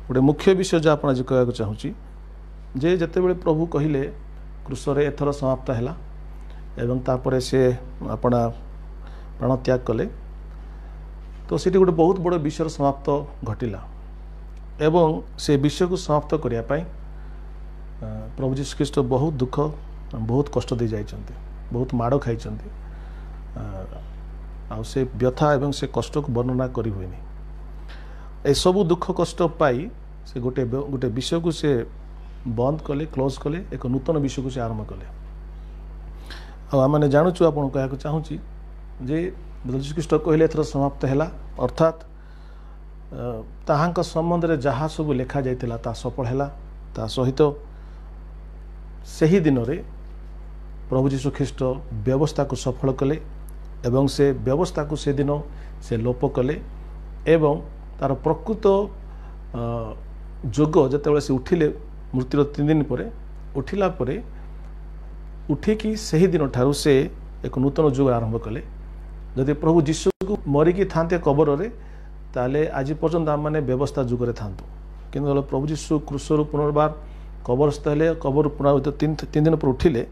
गोटे मुख्य विषय जो आप कहना चाहूँगी जे जितेबाला प्रभु कहले क्रूसरे एथर समाप्त है एवं तापर से अपना प्राण त्याग कले तो सीटी गोटे बहुत बड़ विषय समाप्त घटिला एवं से विषय को समाप्त करने प्रभु जीशु ख्रीष्ट बहुत दुख बहुत कष्ट दे जाइछन्ति बहुत माड़ खाई से व्यथा एवं से कष्ट को वर्णना करी हुएनी ए सबू दुख कष्ट पाई से गोटे गोटे विषय को से बंद कले क्लोज कले एक नूतन विषय को से आरंभ कले आम जानूँ आप कहना चाहूँगी जे जीशु ख्रीष्ट कहले एथर समाप्त है अर्थात ताहांक संबंध में जहाँ सब लिखा जाइथिला ता सफल है ता सहित सही दिन रे प्रभु जीशु ख्रीष्ट व्यवस्था को सफल कले एवं से व्यवस्था को से दिन से लोप कले एवं तार प्रकृत जोग जिते से उठिले मृत्युर 3 दिन पर उठिला परे उठिकी सही दिन ठारू से एक नूतन जुग आरंभ कले जदि प्रभु जीशु को मरिकी थांते कबर रे ताले आज पर्यंत आम मैंने व्यवस्था जुगरे था कि प्रभु जीशु क्रूसर पुनर्बार कबरस्थ हेले कबर पुनः 3 दिन पर उठिले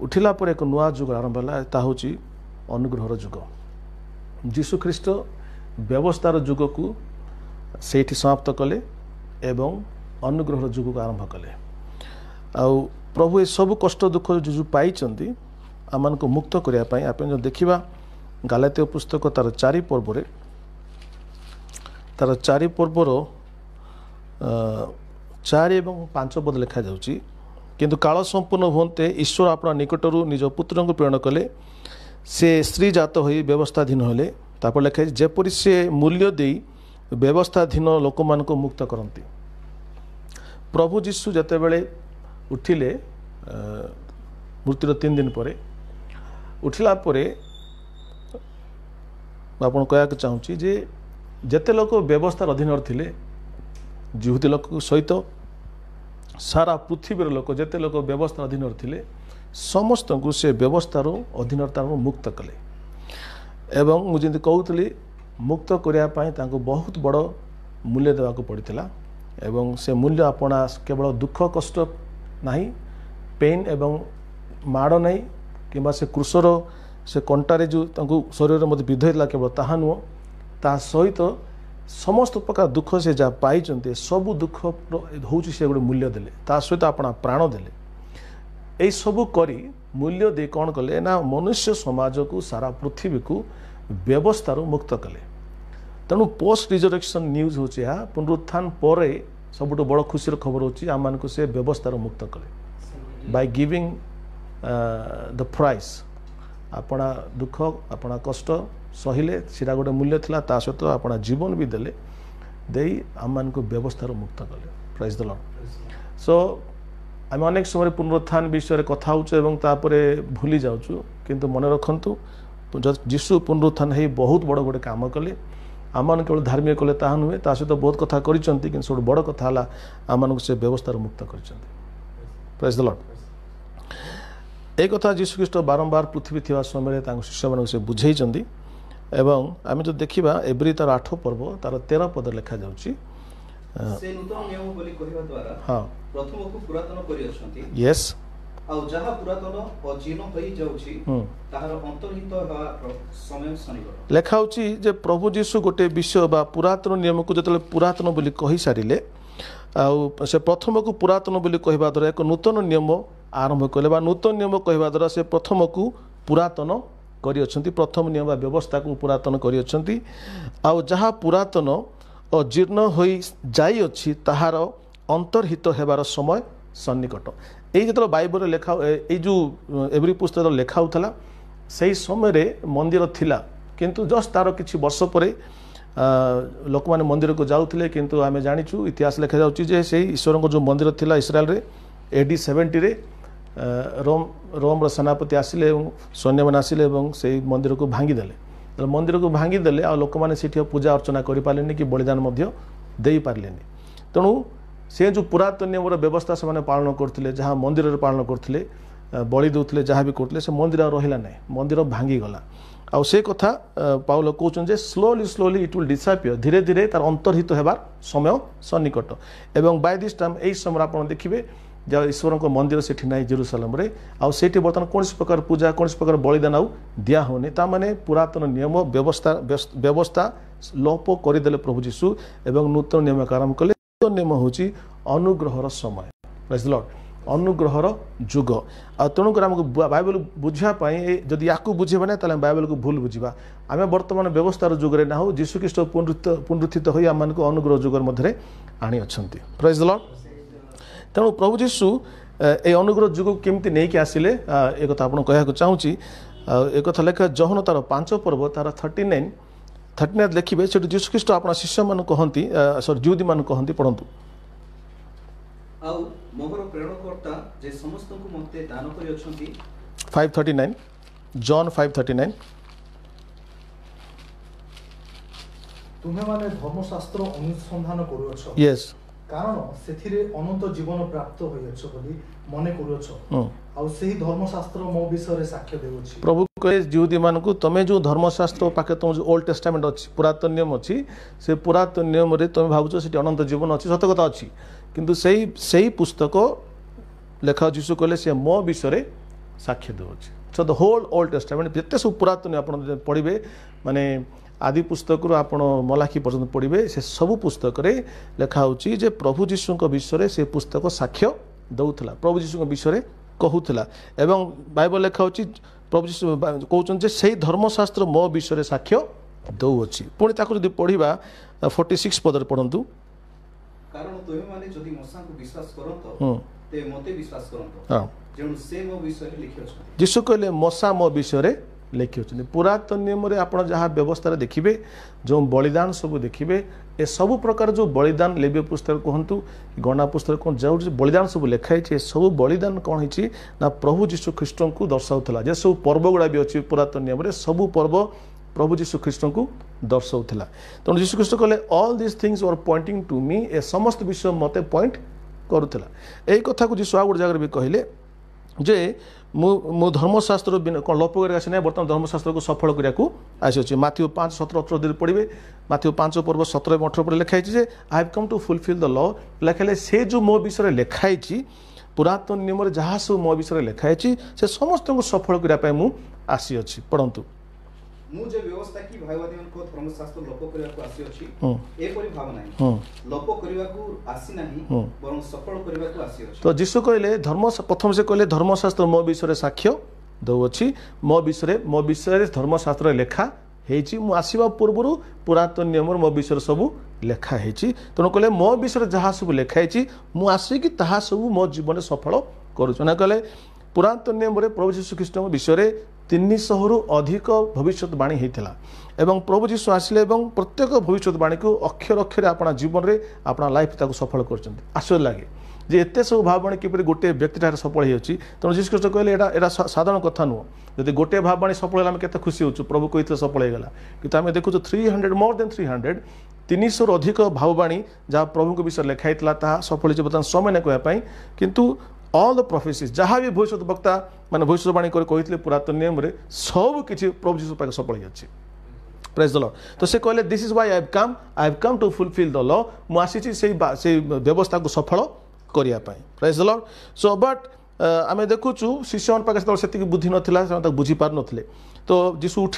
उठिला पर एक नुआ जुग आरंभ है ताहूँ अनुग्रहर जुग जीशु ख्रीष्ट व्यवस्थार जुग को सेठी समाप्त कले एवं अनुग्रहर जुग को आरंभ कले आउ प्रभु ये सब कष्ट दुख जो पाई आम को मुक्त करने आप जो देखा गालातिया पुस्तक तार 4 पर्व तार 4 पर्वर 4 एवं 5 पद लिखा जाउची किंतु काल संपूर्ण होते ईश्वर अपना निकटरू निज पुत्र को प्रेरण कले से स्त्री जात हो व्यवस्थाधीन हेले तापर लिखा जेपरी से मूल्य दे व्यवस्थाधीन लोक मान को मुक्त करती प्रभु जीशु जते बेले उठिले मृत्युर 3 दिन पर उठिला परे आपन कहना चाहूँगी जे जेते लोक व्यवस्थार अधीन थिले जिहुदी लोक सहित सारा पृथ्वीर लोक जेते लोक व्यवस्था अधीन थिले समस्त को से व्यवस्थार अधीनता मुक्त कले एवं मुझे कहूली मुक्त करने बहुत बड़ मूल्य देवाक पड़ता एवं से मूल्य अपना केवल दुख कष्ट नहीं पेन एवं माड़ नहीं कि से क्रूसर से कंटारे जो शरीर मध्य विध होता केवल ताहा नुह ता सहित समस्त प्रकार दुख से जहाँ पाई सबू दुख हूँ से गोटे मूल्य देले ता सहित अपना प्राण देले यही सबू करी मूल्य दे कौन कले ना मनुष्य समाज को सारा पृथ्वी को व्यवस्थार मुक्त कले तेणु पोस्ट रिजरेक्शन न्यूज हूँ पुनरुत्थान पर सबुठ बड़ खुशी खबर होची आम को से व्यवस्थार मुक्त कले बाय गिविंग द प्राइस अपना दुख अपना कष्ट सहिले सीटा गोटे मूल्य थिला ता सहित अपना जीवन भी देले देई आम को व्यवस्थार मुक्त कले प्राइज द लॉर्ड सो आम अनेक समय पुनरुत्थान विषय कथा होपर भूली जाऊँ किंतु मन रखु जीशु पुनरुत्थान है बहुत बड़ गोटे काम कले आम केवल धार्मिक कले ताहा नुहे ता सहित बहुत कथा करिसेंती किंतु सब बड़ कथा है आम से व्यवस्थार मुक्त करिसेंती प्राइज द लॉर्ड एक कथा जीशु ख्रीष्ट बारंबार पृथ्वी थिबा समय शिष्य मान से बुझेइचंदी एवं आम जो देखा एब्री तार 8 पर्व तार 13 पद लिखा जाउची से नूतन नियम बोली कहवा द्वारा हां प्रथम को पुरातन करि अछंती यस आ जहा पुरातन और जीर्ण होई जाउची ताहार अंतर्हित होवा समय शनिवार लिखा होची जे प्रभु जीशु गोटे विषय बा पुरातन नियम को जतले पुरातन बोली कहि सारिले आ से प्रथम को पुरातन बोली कहवा द्वारा एक नूतन नियम आरंभ कले बा नूतन नियम कहवा द्वारा से प्रथम को पुरातन करि अछंती प्रथम नियम व्यवस्था को पुरातन करि अछंती आ जहा पुरातन और जीर्ण होई जाई अछि ताहार अंतर्हित हेबार समय सन्निकट यही जो बाइबल लेखा ये जो एवरी पुस्तक लेखा होता से समय मंदिर थिला किंतु जस्ट तार किछि वर्ष पर लोक माने मंदिर को जाउथिले किंतु आमे जानिछु इतिहास लेखा जाउछि जे से ईश्वर को जो मंदिर थिला इस्राएल रे AD 70 रे रोम सेनापति आसिले सैन्य मैंने आसिले से मंदिर को भांगीदे मंदिर को भांगीदे आ लोक मैंने से पूजा अर्चना करें कि बलिदान दे पारे तेणु से जो पुरातन नियम व्यवस्था से पालन करते जहाँ मंदिर पालन करते बलि दौले जहाँ भी करते से मंदिर रहा ना मंदिर भांगीगला आउ से कथा पाउल कहउछन जे स्लोली इट विल डिसअपियर धीरे धीरे तार अंतर्हित हेबार समय सन्निकट एवं बाय दिस टाइम एई समय आपण देखिबे जे ईश्वर को मंदिर सेठी नाही जेरूसलम रे आउ सेठी बर्तमान कौन प्रकार पूजा कौन प्रकार बलिदान आउ दिया होने ता माने पुरातन नियम व्यवस्था लोप करदेले प्रभु जीशु एवं नूतन नियम आरंभ कले नूतन नियम होची अनुग्रहर समय प्रेज द लॉर्ड अनुग्रहर जुग आ तेणुकर आमको बाइबल बुझापी जदि या बुझेबा ना ताले बाइबल को भूल बुझा आम वर्तमान व्यवस्थार जुगरे ना हो जीशु ख्रीष्ट पुनरुत्थित होई आम अनुग्रह जुगर मध्य आनी अछंती प्रेज द लॉर्ड तेणु प्रभु जीशु ए अनुग्रह जुग केमती नहीं कि आसिले एक कथा आपन कहया चाहूँगी एक कथा लेखा जहन तार 5 पर्व तार 39 लिखिबे से जीशु ख्रीष्ट अपना शिष्य मान कहती सॉरी जुदी मान कहती पढ़ंतु आउ मोहर प्रेरणकर्ता जे समस्त को मते दान करि अछंती 539 जॉन 539 तुम्हे माने धर्मशास्त्र अनुसंधान करूछ यस कारण सेथिरे अनंत जीवन प्राप्त होइछ बोली मने करूछ आउ सेही धर्मशास्त्र मो विषय रे साक्ष्य देउछि प्रभु कहे जिहुदी मान को तमे जो धर्मशास्त्र पाखे तुम जो ओल्ड टेस्टामेंट अच्छी पुरातन नियम अच्छी से पुरातन नियम रे तुम भावुछ से अनंत जीवन अच्छी सत कथा अच्छी किंतु सही पुस्तक लेखा जीशु कहले से मो विषय साक्ष्य देउछि so the whole old testament जते सब पुरातन आपण पढ़िबे माने आदि पुस्तक आपण मलाखी पर्यंत पढ़िबे से सब पुस्तक रे लेखा होछि जे प्रभु जीशु विषय से पुस्तक साक्ष्य दउथला प्रभु जीशु विषय कहूला एवं बाइबल लेखा होछि प्रभु जीशु कहउछन जे सेही धर्मशास्त्र मो विषय साक्ष्य दउछि पुणी ताको जदि पढ़िबा 46 पद रे पढ़ंतु कारण तोहे माने जदि मसा को विश्वास करंतो ते मते विश्वास करंतो हां जेनु से मो विषय लिखि अछि जीशु कहले मसा मो विषय लिखि अछि पुरातन नियम रे आपण जहाँ व्यवस्था रे देखिबे जो बलिदान सब देखिबे ए सब प्रकार जो बलिदान लेबे पुस्तक कहंतु गणना पुस्तक कोन जो बलिदान सब लिखाई छे सब बलिदान कोन हिची ना प्रभु जीशु ख्रीष्ट को दर्शाउथला जे सब पर्व गुडा भी अछि पुरातन नियम रे सब पर्व प्रभु जीशु ख्रीष्ट को दर्शाउथला तो जीशु ख्रीष्ट कहले all this things were pointing to me ए समस्त विषय मते पॉइंट करूथला एई कथा को जीशु आ गुड जगह भी कहले जे मु धर्मशास्त्र कौन लोप कर आसी ना बर्तमान धर्मशास्त्र को सफल करने को आसी माथ्यू 5:17-18 पढ़े माथ्यू 5 पर्व 17-18 पढ़े लिखाई जे I have come to fulfil the law लिखाले से जो मो विषय लिखाई पुरातन नियम जहाँ सब मो विषय लिखाई से समस्त को सफल करने मु आसी अछि पढ़ंतु मु जे व्यवस्था की भाईवादी को धर्मशास्त्र लोप करिया को आसी अछि ए परि भाव नाही लोप करिया को आसी नाही बरं सफल करिया को आसी अछि तो जीशु कहले धर्म प्रथम से कहले धर्मशास्त्र मो विषय साक्ष्य दउ अछि मो विषय धर्मशास्त्र लेखा हेछि मु आसीबा पूर्वरु पुरातन नियम मो विषय सब लेखा हेछि तनो कहले मो विषय जहाँ सब लेखा हेछि मु आसी कि ताहा सब मो जीवन सफल करूछ ना कहले पुरातन नियम रे प्रभु यीशु ख्रीष्ट विषय 300 रु अधिक भविष्यवाणी होता एवं प्रभु जीशु आसिले एवं प्रत्येक भविष्यवाणी को अक्षर अक्षर अपना जीवन में अपना लाइफ ताको सफल कर आश्चर्य लगे जे एते सब भाववाणी किपरि गोटे व्यक्तिटार सफल होती तेणु जीशु ख्रीष्ट कहले एटा साधारण कथा नुह जदि गोटे भाववाणी सफल है आम केते खुशी होचु प्रभु कही सफल होगा कि आम देखु 300 मोर देन 300 रु अधिक भाववाणी जहाँ प्रभु विषय लिखाई सफल हो बर्तमान समय न कहवाई किंतु ऑल द प्रोफेसीज जहाँ भी भविष्य वक्ता माने भविष्यवाणी कही पुरातन नियम रे सब किसी प्रभु जीशु पाखे सफल होती प्रेज द लॉर्ड तो से कहले this is why I have come to fulfil the law मु आसी से व्यवस्था को सफल करिया पाई praise the Lord so but आमे देखुचु शिष्य पाखे से बुद्धि नाला बुझी पार नथिले तो जीशु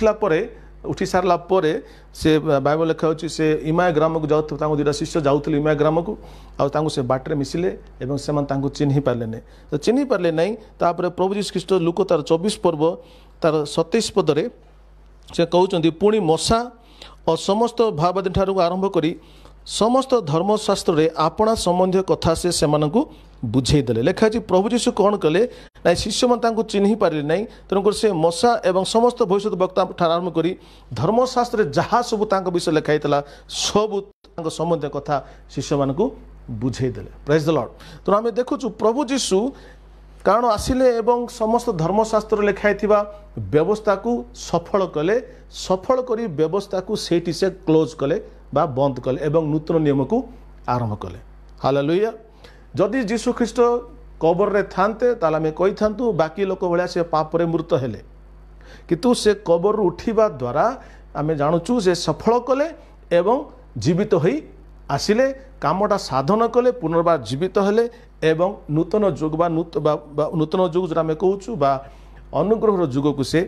उठी सारा पर से बाइबल लिखा होची से इमाय ग्राम को जाऊ दुटा शिष्य जाऊले इमाय ग्राम को आउ से बाटे मिसिले एवं से चिन्ह पारे ना तो चिन्ह पारे ना तापर प्रभु जीशु ख्रीष्ट लुक तार 24 पर्व तार 27 पदरे से कहते पुणी मशा और समस्त भाववादी ठारू आरंभ करी समस्त धर्मशास्त्र रे आपणा संबंधी कथा से बुझेदेले लिखाई प्रभु जीशु कौन कले ना शिष्य मन चिन्ह पारे ना तेणुक से मशा एवं समस्त भविष्य वक्ता आरंभ करी धर्मशास्त्र जहाँ सब विषय लिखाई सब संबंधी कथा शिष्य मान बुझेदेले प्रेज द लॉर्ड तो आम देखुचु प्रभु जीशु कारण आसिले एवं समस्त धर्मशास्त्र लिखाई व्यवस्था को सफल करी व्यवस्था को सेठी से क्लोज कले बा बंद कले एवं नूतन नियम को आरंभ कले हालेलुया जदि जीशु ख्रीष्ट कबर रे थांते ताला में कही थांतु बाकी लोक भलिया से पाप रे मृत हेले किंतु से कबर उठिबा द्वारा आमे जानुचु से सफल कले एवं जीवित होई आसिले कामटा साधन कले पुनर्बार जीवित हेले एवं नूतन युग बा नूतन युग जो आम कहूँ बा अनुग्रह युग को से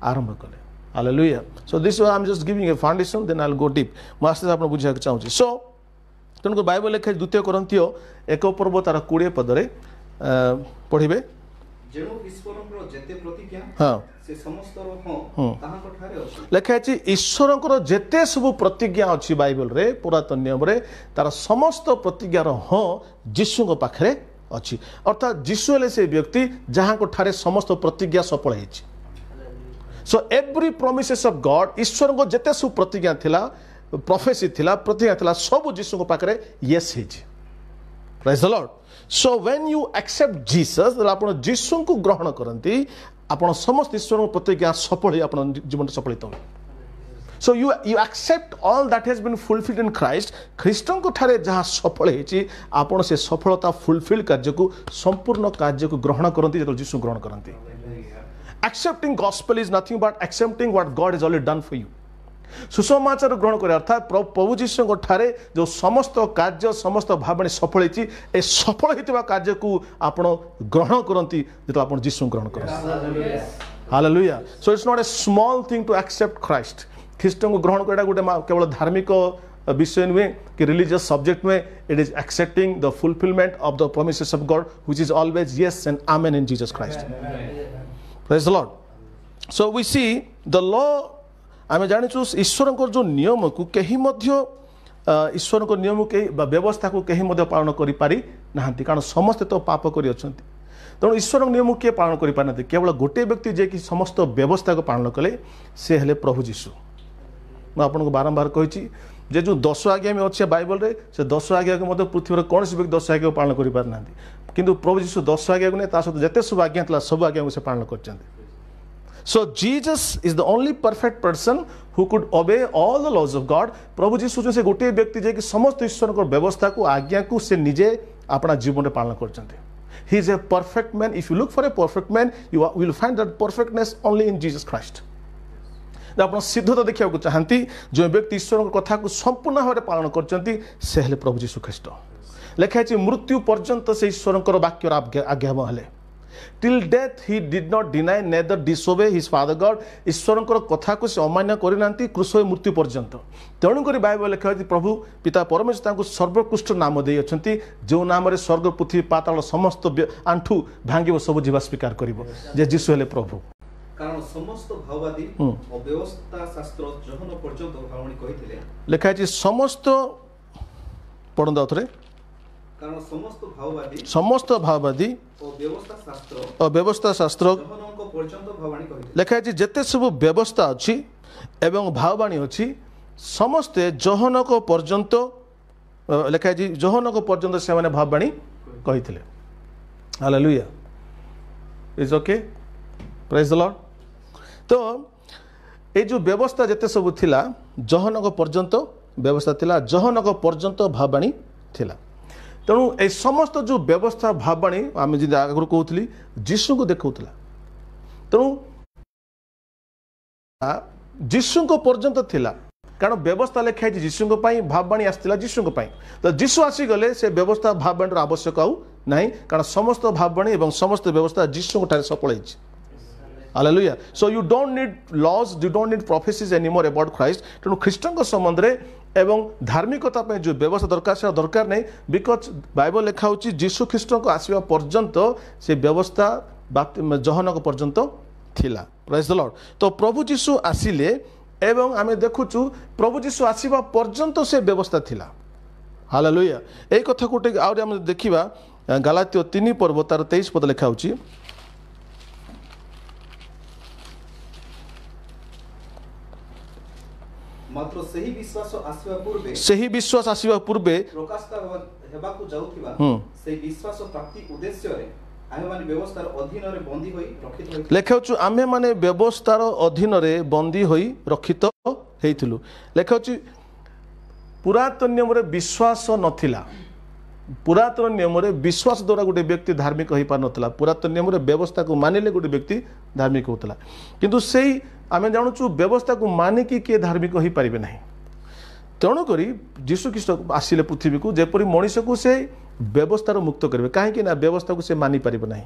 आरंभ कले hallelujah so this I am just giving a foundation then I will go deep मैं आस्ते आप बुझा चाहूँगी सो तेणुक बाइबल लिखे 2 कोरिन्थियो 1 पर्व तार 20 पदरे पढ़िबे लेखा ईश्वर जेते सब प्रतिज्ञा अच्छी बाइबल रे पुरातन नियम रे तार समस्त प्रतिज्ञार हाँ जीशु पाखे अच्छी अर्थात जीशु हेले से व्यक्ति जहाँ ठारे समस्त प्रतिज्ञा सफल होती so every promises of God ईश्वर को जेते सब प्रतिज्ञा थिला प्रोफेसी थिला प्रतिज्ञा थिला सब जीशु पाखे येस होती praise the Lord so when you accept Jesus आपण जीशु को ग्रहण करती आपण समस्त ईश्वर प्रतिज्ञा सफल आपण जीवन सफलित हो so you accept all that has been fulfilled in Christ ख्रीष्टन को ठारे जहाँ सफल होती आपण से सफलता फुलफिल कार्य को संपूर्ण कार्य को ग्रहण करती जो जीशु ग्रहण करती accepting gospel is nothing but accepting what God is already done for you सुसमाचार ग्रहण करे अर्थात प्रभु जीशु ठारे जो समस्त कार्य समस्त भावना सफल होती ए सफल होता कार्य को आपण ग्रहण करती जो आप जीशु ग्रहण कर hallelujah so it's not a small thing to accept Christ ख्रीष्ट को ग्रहण करना गोटे केवल धार्मिक विषय नुहे कि रिलीजियस सब्जेक्ट नुहे it is accepting the fulfilment of the promises of God which is always yes and amen in Jesus Christ praise the Lord so we see the law आम जाचु ईश्वर जो नियम को कहीं ईश्वर को नियम कहीं व्यवस्था को कहीं पालन कर पारि ना कारण समस्ते तो पाप कर तेणु ईश्वर नियम किए पालन कर पारि ना केवल गोटे व्यक्ति जे कि समस्त व्यवस्था को पालन कले से हेले प्रभु जीशु मैं आपको बारंबार कही जे जो 10 आज्ञा में अच्छे बाइबल रे से 10 आज्ञा को पृथ्वी कौन व्यक्ति 10 आज्ञा को पालन कर पारि ना किंतु प्रभु जीशु 10 आज्ञा को नहीं सहित जिते सब आज्ञा था सब आज्ञा को से पालन कर So Jesus is the only perfect person who could obey all the laws of God. प्रभु जीशु जो से गोटे व्यक्ति जे कि समस्त ईश्वर को व्यवस्था को आज्ञा को से निजे अपना जीवन में पालन करते He is a perfect man. If you look for a perfect man, you will find that perfectness only in Jesus Christ. आप सिद्धता देखा चाहती जो व्यक्ति ईश्वर कथा को संपूर्ण भाव पालन करते से हेले प्रभु जीशु ख्रीष्ट लिखाई मृत्यु पर्यंत से ईश्वर वाक्यर आज्ञा हेले till death he did not deny neither disobey his father God ईश्वर कथा को से अमान्य करना क्रूस मृत्यु पर्यंत तेणुक बाइबल लिखा प्रभु पिता परमेश्वर सर्वोत्कृष्ट नाम दे अच्छा जो नाम स्वर्ग पृथ्वी पाताल समस्त आंठू भांग सब जीवा स्वीकार कर जीशु हेले प्रभु कारण समस्त भाववादी व्यवस्था शास्त्र जहन पर्यंत भावणी कहिथिले लिखाई समस्त पढ़ंदा अथरे कारण समस्त भाववादी व्यवस्था शास्त्र लिखाई जेते सब व्यवस्था अच्छी एवं भाववाणी अच्छी समस्ते जहनक पर्यंत लिखाई जहनक पर्यंत से माने भाववाणी कहिथिले hallelujah is okay praise the lord तो ये जो व्यवस्था जेते सब थिला जहनक पर्यंत व्यवस्था थिला जहनक पर्यंत भाववाणी थिला तेणु ए समस्त जो व्यवस्था भाववाणी आम जी आगुरी कहूली जीशु को देखा तेणु जीशु पर्यंत थिला कारण व्यवस्था लिखाई जीशु भाववाणी आसला जीशु तो जीशु आसीगले से व्यवस्था भाववाणी आवश्यक आउ ना कारण समस्त भाववाणी और समस्त व्यवस्था जीशु सफल होती hallelujah so you don't need laws you don't need prophecies anymore about Christ तेणु ख्रीष्टन संबंध में एवं धार्मिकता पे जो व्यवस्था दरकार से दरकार नहीं बिकज बाइबल लिखा होची जीशु ख्रीष्ट को आसवा पर्यंत से व्यवस्था जहनक पर्यंत थिला प्रेज द लॉर्ड तो प्रभु जीशु आसिले एवं आमे देखुचु प्रभु जीशु आसीबा पर्यंत से व्यवस्था थिला हालेलुया ए कथा कोटे आउर हम देखिबा गलातियो 3 पर्व तार 23 पद लिखा होची मात्र सही विश्वास आसीबा पूर्वे प्रकाश हेबाकू जाउथिबा सही विश्वास प्राप्ति उद्देश्य रे आमे माने व्यवस्थार अधीन रे बंदी होई रखित होई लेखाउछु आमे माने व्यवस्थार अधीन रे बंदी होई रखित हेइथिलु लेखाउछु पुरातन नियम रे विश्वास नथिला पुरातन नियम रे विश्वास द्वारा गोटे व्यक्ति धार्मिक हो पार नथला पुरातन नियम रे व्यवस्था को मानिले गोटे व्यक्ति धार्मिक होतला किंतु सेही आमे जानुचु व्यवस्था को मानिकी किए धार्मिक हो पारिबे नाही तेणुकरी जीशु ख्रीष्ट आसिले पृथ्वी को जेपरी मनुष्य को से व्यवस्था मुक्त करेंगे कहीं ना व्यवस्था को से मानि पार ना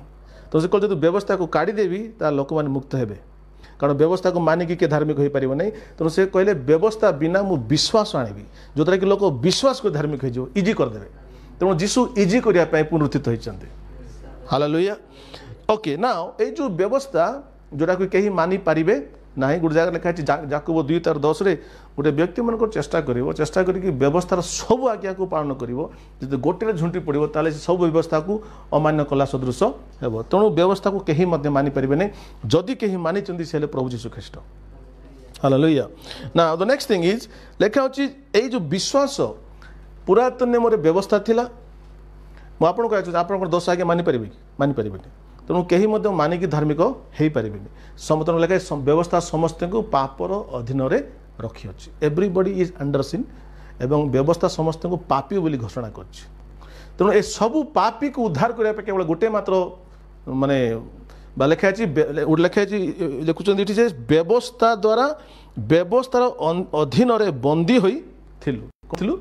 तो से कहते व्यवस्था को काढ़ी देवी ता लोक मैंने मुक्त हेबे कारण व्यवस्था को मानिकी किए धार्मिक हो पार ना तेणु से कहले व्यवस्था बिना मु विश्वास आनिबी जो द्वारा कि लोक विश्वास को धार्मिक हो इजी करदे तेणु जीशु इजी करने पुनरुत्थित होइचंते हालेलुया ओके नाउ ए जो व्यवस्था जोटा कि कहीं मानि पारिबे ना गोटे जगह लिखा है जाकुब 2:10 गोटे व्यक्ति मन चेष्टा करके व्यवस्थार सब आज्ञा को पालन कर गोटे झुंटी पड़ो ताले सब व्यवस्था को अमान्य कला सदृश हेब तेणु व्यवस्था को कहीं मानि पारे नहीं जदि कहीं मानी से प्रभु जीशु ख्रीष्ट हालेलुया ना द नेक्स्ट थिंग इज लेखा होची ए जो विश्वास पुरातन नियम व्यवस्था थिला मु आपन कहै आपन 10 आज्ञा मानि पारिबे तेणु कहीं मानिकी धार्मिक हो पारे समतन लेखा व्यवस्था समस्त को पापर अधीन रखी अच्छी एवरीबडी इज अंडर सिन एवं व्यवस्था समस्त को पापी बोली घोषणा करछि तेणु ए सबू पापी को उद्धार करने केवल गोटे मात्र माने लिखा लिखा लिखुं व्यवस्था द्वारा व्यवस्थार अधीन बंदी होइथिलु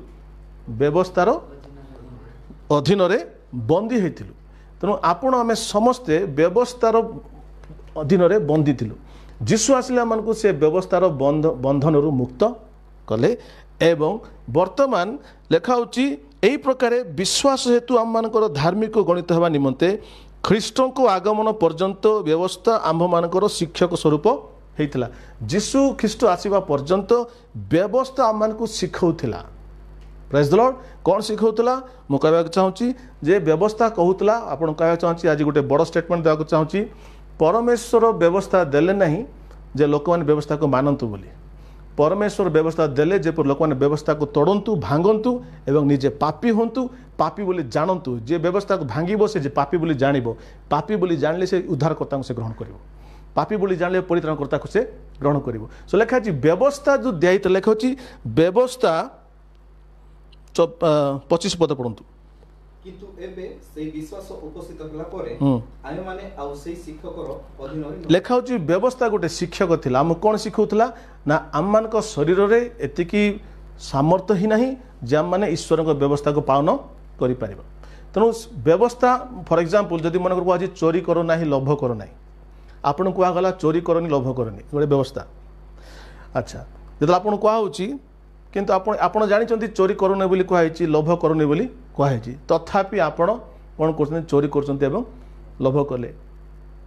व्यवस्थार अधीन बंदी होइथिलु तेणु आपण आम समस्ते व्यवस्थार अधीन बंदी थिलु जीशु आसिला मानकु से व्यवस्थार बंधन मुक्त कले एवं वर्तमान लेखा होची एही प्रकार विश्वास हेतु आम मानकर धार्मिक गणित हेबा निमंते ख्रीष्ट को आगमन पर्यंत व्यवस्था आंभ मानकर शिक्षक स्वरूप हेइतला जीशु ख्रीष्ट आसीबा पर्यंत व्यवस्था आम मानकु सिखौथिला प्रेज द लॉर्ड कौन सिखौतला मु कहबा चाहूची जे व्यवस्था कहूतला आपण कहबा चाहूची आज गोटे बड़ स्टेटमेंट देबा चाहूची परमेश्वर व्यवस्था देले नहीं जे लोक माने व्यवस्था को मानंतु बोली परमेश्वर व्यवस्था देले जे लोक माने व्यवस्था को तोड़ंतु भांगंतु एवं निजे पापी होंतु पापी बोली जानंतु जे व्यवस्था को भांगिबो से जे पापी बोली जानिबो पापी बोली जानले से उद्धारकर्ता को से ग्रहण करिवो पापी बोली जानले परित्राणकर्ता को से ग्रहण करिवो सो लेखा छी व्यवस्था जो दियाइत लेखा छी व्यवस्था 25 पद पढ़ंतु किंतु एबे से विश्वास उपस्थित होला परे आमे माने आउ से शिक्षकर अधीन रे लेखा होची व्यवस्था गोटे शिक्षक थिला हम कोन सिखौतला ना आम मान को शरीर रे एतिकी सामर्थ्य ही नहीं जे आम माने ईश्वर को व्यवस्था को पालन करि परिबा तेणु व्यवस्था फॉर एग्जांपल जदि मन को आज चोरी करो नाही लोभ करो नाही आपन को गला चोरी करनी लोभ करनी गोटे व्यवस्था अच्छा जदि आपन को होची किंतु आपण जानी चोरी करूने बोली कहुई लोभ करूने बोली कहुई तथापि आपण कौन कर चोरी कर लोभ कले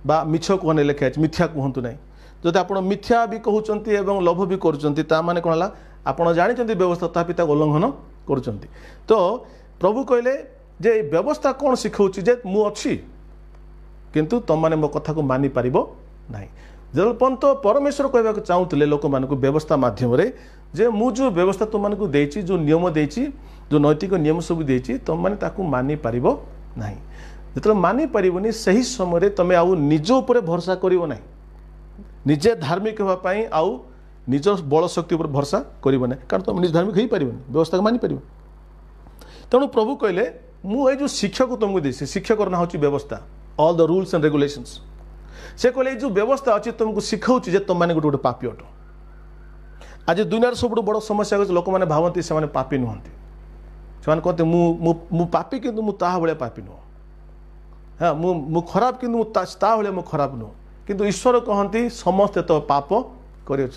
बा मिछ कहने लिखा मिथ्या कहतु ना जदि आप मिथ्या भी कहते लोभ भी करें कौन है आपड़ जानी व्यवस्था तथापि उल्लंघन कर तो प्रभु कहले जे व्यवस्था कौन शिखाऊँ जे मु अच्छी किंतु तुम मैंने मो कथा को मानि पार ना जो पर्यंत परमेश्वर कहवाक चाहूले लोक मान व्यवस्था मध्यम जे मु जो व्यवस्था तुम मानक देछि जो नियम देछि जो नैतिक नियम सब देछि तुम माने ताकू मानि पारिबो नाही जतले मानि पारिबोनी सही समय तमे आउ निज ऊपर भरोसा करिवो नाही निजे धार्मिक होबा पई आउ निज बल शक्ति ऊपर भरोसा करिवो नाही कारण तुम निज धार्मिक होई पारिबोनी व्यवस्था मानि पारिबो तेणु प्रभु कहले मु ए जो शिक्षक तुमको देछि शिक्षक ना होछि व्यवस्था all the rules and regulations से कहले जो व्यवस्था अछि तुमको सिखाउछि जे तुम माने गोटे पापी अटो आज दुनिया सब बड़ समस्या लोक मैंने भावती से पापी नुहति से कहते मु पापी किंतु मु ताहा भाया पापी नुह हाँ मु खराब किंतु मु ता भाया मु खराब नुह किंतु ईश्वर कहती समस्ते तो पाप कर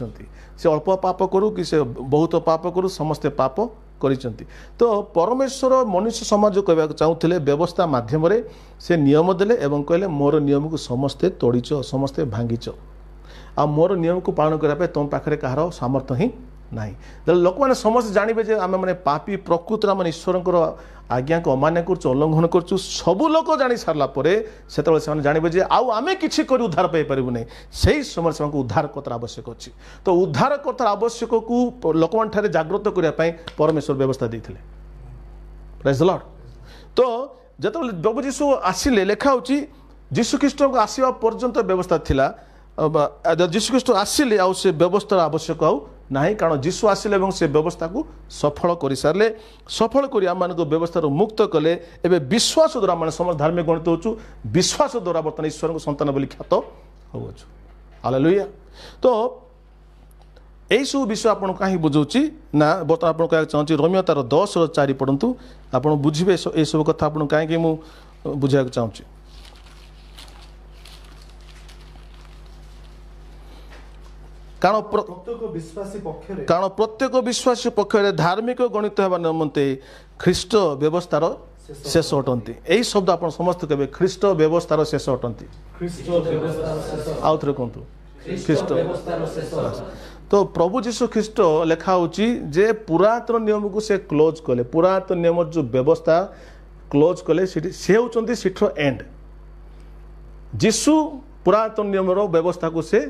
से अल्प पाप करू कि से बहुत पाप करू समस्ते पाप करिसेंती तो परमेश्वर मनुष्य समाज कहवा चाहूले व्यवस्था माध्यम से नियम देले एवं कहले मोर नियम को समस्ते तोड़ीच समस्ते भांगीच आ मोर नियम को पालन करने तुम पाखे कहार सामर्थ्य ही ना लोक मैंने समस्त जानवे आम मैंने पापी प्रकृत आम ईश्वर आज्ञा को अमान्य करल्लंघन करूँ सबू लोक जानी सारापर से जानवे आम कि उद्धार पाइपर नहीं से समय से उद्धारकर्ता आवश्यक अच्छी तो उद्धारकर्ता आवश्यक को लोक मान जागृत करने परमेश्वर व्यवस्था देते प्रेज द लॉर्ड तो जो प्रभु जीशु आसिले लेखा होची जीशु ख्रीष्ट को आसवा पर्यंत व्यवस्था थिला जीशु ख्रीष्ट आसिले आउ से व्यवस्था आवश्यक आउ नहीं कारण जीशु आसिले एवं से व्यवस्था को सफल कर सारे सफल कर आम व्यवस्था मुक्त कले एवं विश्वास द्वारा आम समस्त धार्मिक गणित होचु विश्वास द्वारा बर्तमान ईश्वर को संतान बोली ख्यात होचु हालेलुया। तो यही सब विषय आपन कहीं बुझाऊँगी ना बर्तमान आपको कहना चाहूँगी रोमियो तार 10:4 पढ़ु आप बुझे ये सब कथा आपको कहीं मुझे बुझा चाहूँगी। कारण प्रत्येक विश्वासी पक्ष धार्मिक गणित होगा निमंते ख्रीष्ट व्यवस्थार शेष अटंती यही शब्द आप समस्त कहे ख्रीष्ट व्यवस्थार शेष अटंती आउ थे कहतु ख्रीष्ट। तो प्रभु जीशु ख्रीष्ट लेखा जे पुरातन नियम को से क्लोज कले पुरातन नियम जो व्यवस्था क्लोज कले से होती सीठर एंड जीशु पुरातन नियम व्यवस्था को से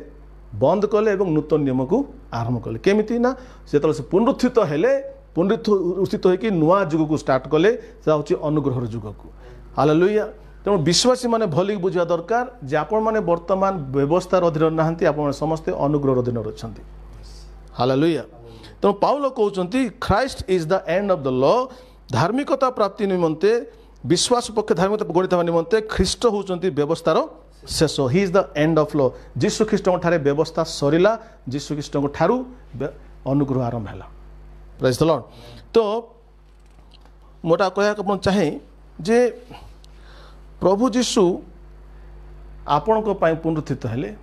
बंद कले एवं नूतन नियम को आरंभ कले केमिति ना से पुनरुत्थित हेले पुनरुत्थित होकर नुआ जुग को स्टार्ट कले से अनुग्रहर जुग को हालेलुया। तेणु विश्वासी माने भली बुझा दरकार जे आपण माने वर्तमान व्यवस्थार अधीन नाहंती आपण समस्ते अनुग्रहर अधीन रछंती हालेलुया। तेणु पाउल कहउचंती Christ is the end of the law धार्मिकता प्राप्ति निमंते विश्वास पक्ष धार्मिकता गणित निमंते ख्रीष्ट होउचंती व्यवस्थार शेष he is the end of law Jishu Khrishta ठारे व्यवस्था सरिला जीशु ख्रीष्ट ठारू अनुग्रह आरंभ है प्रेज द लॉर्ड। तो मोटा कहया चाहे जे प्रभु जीशु आपण पुनरुत्थित हेले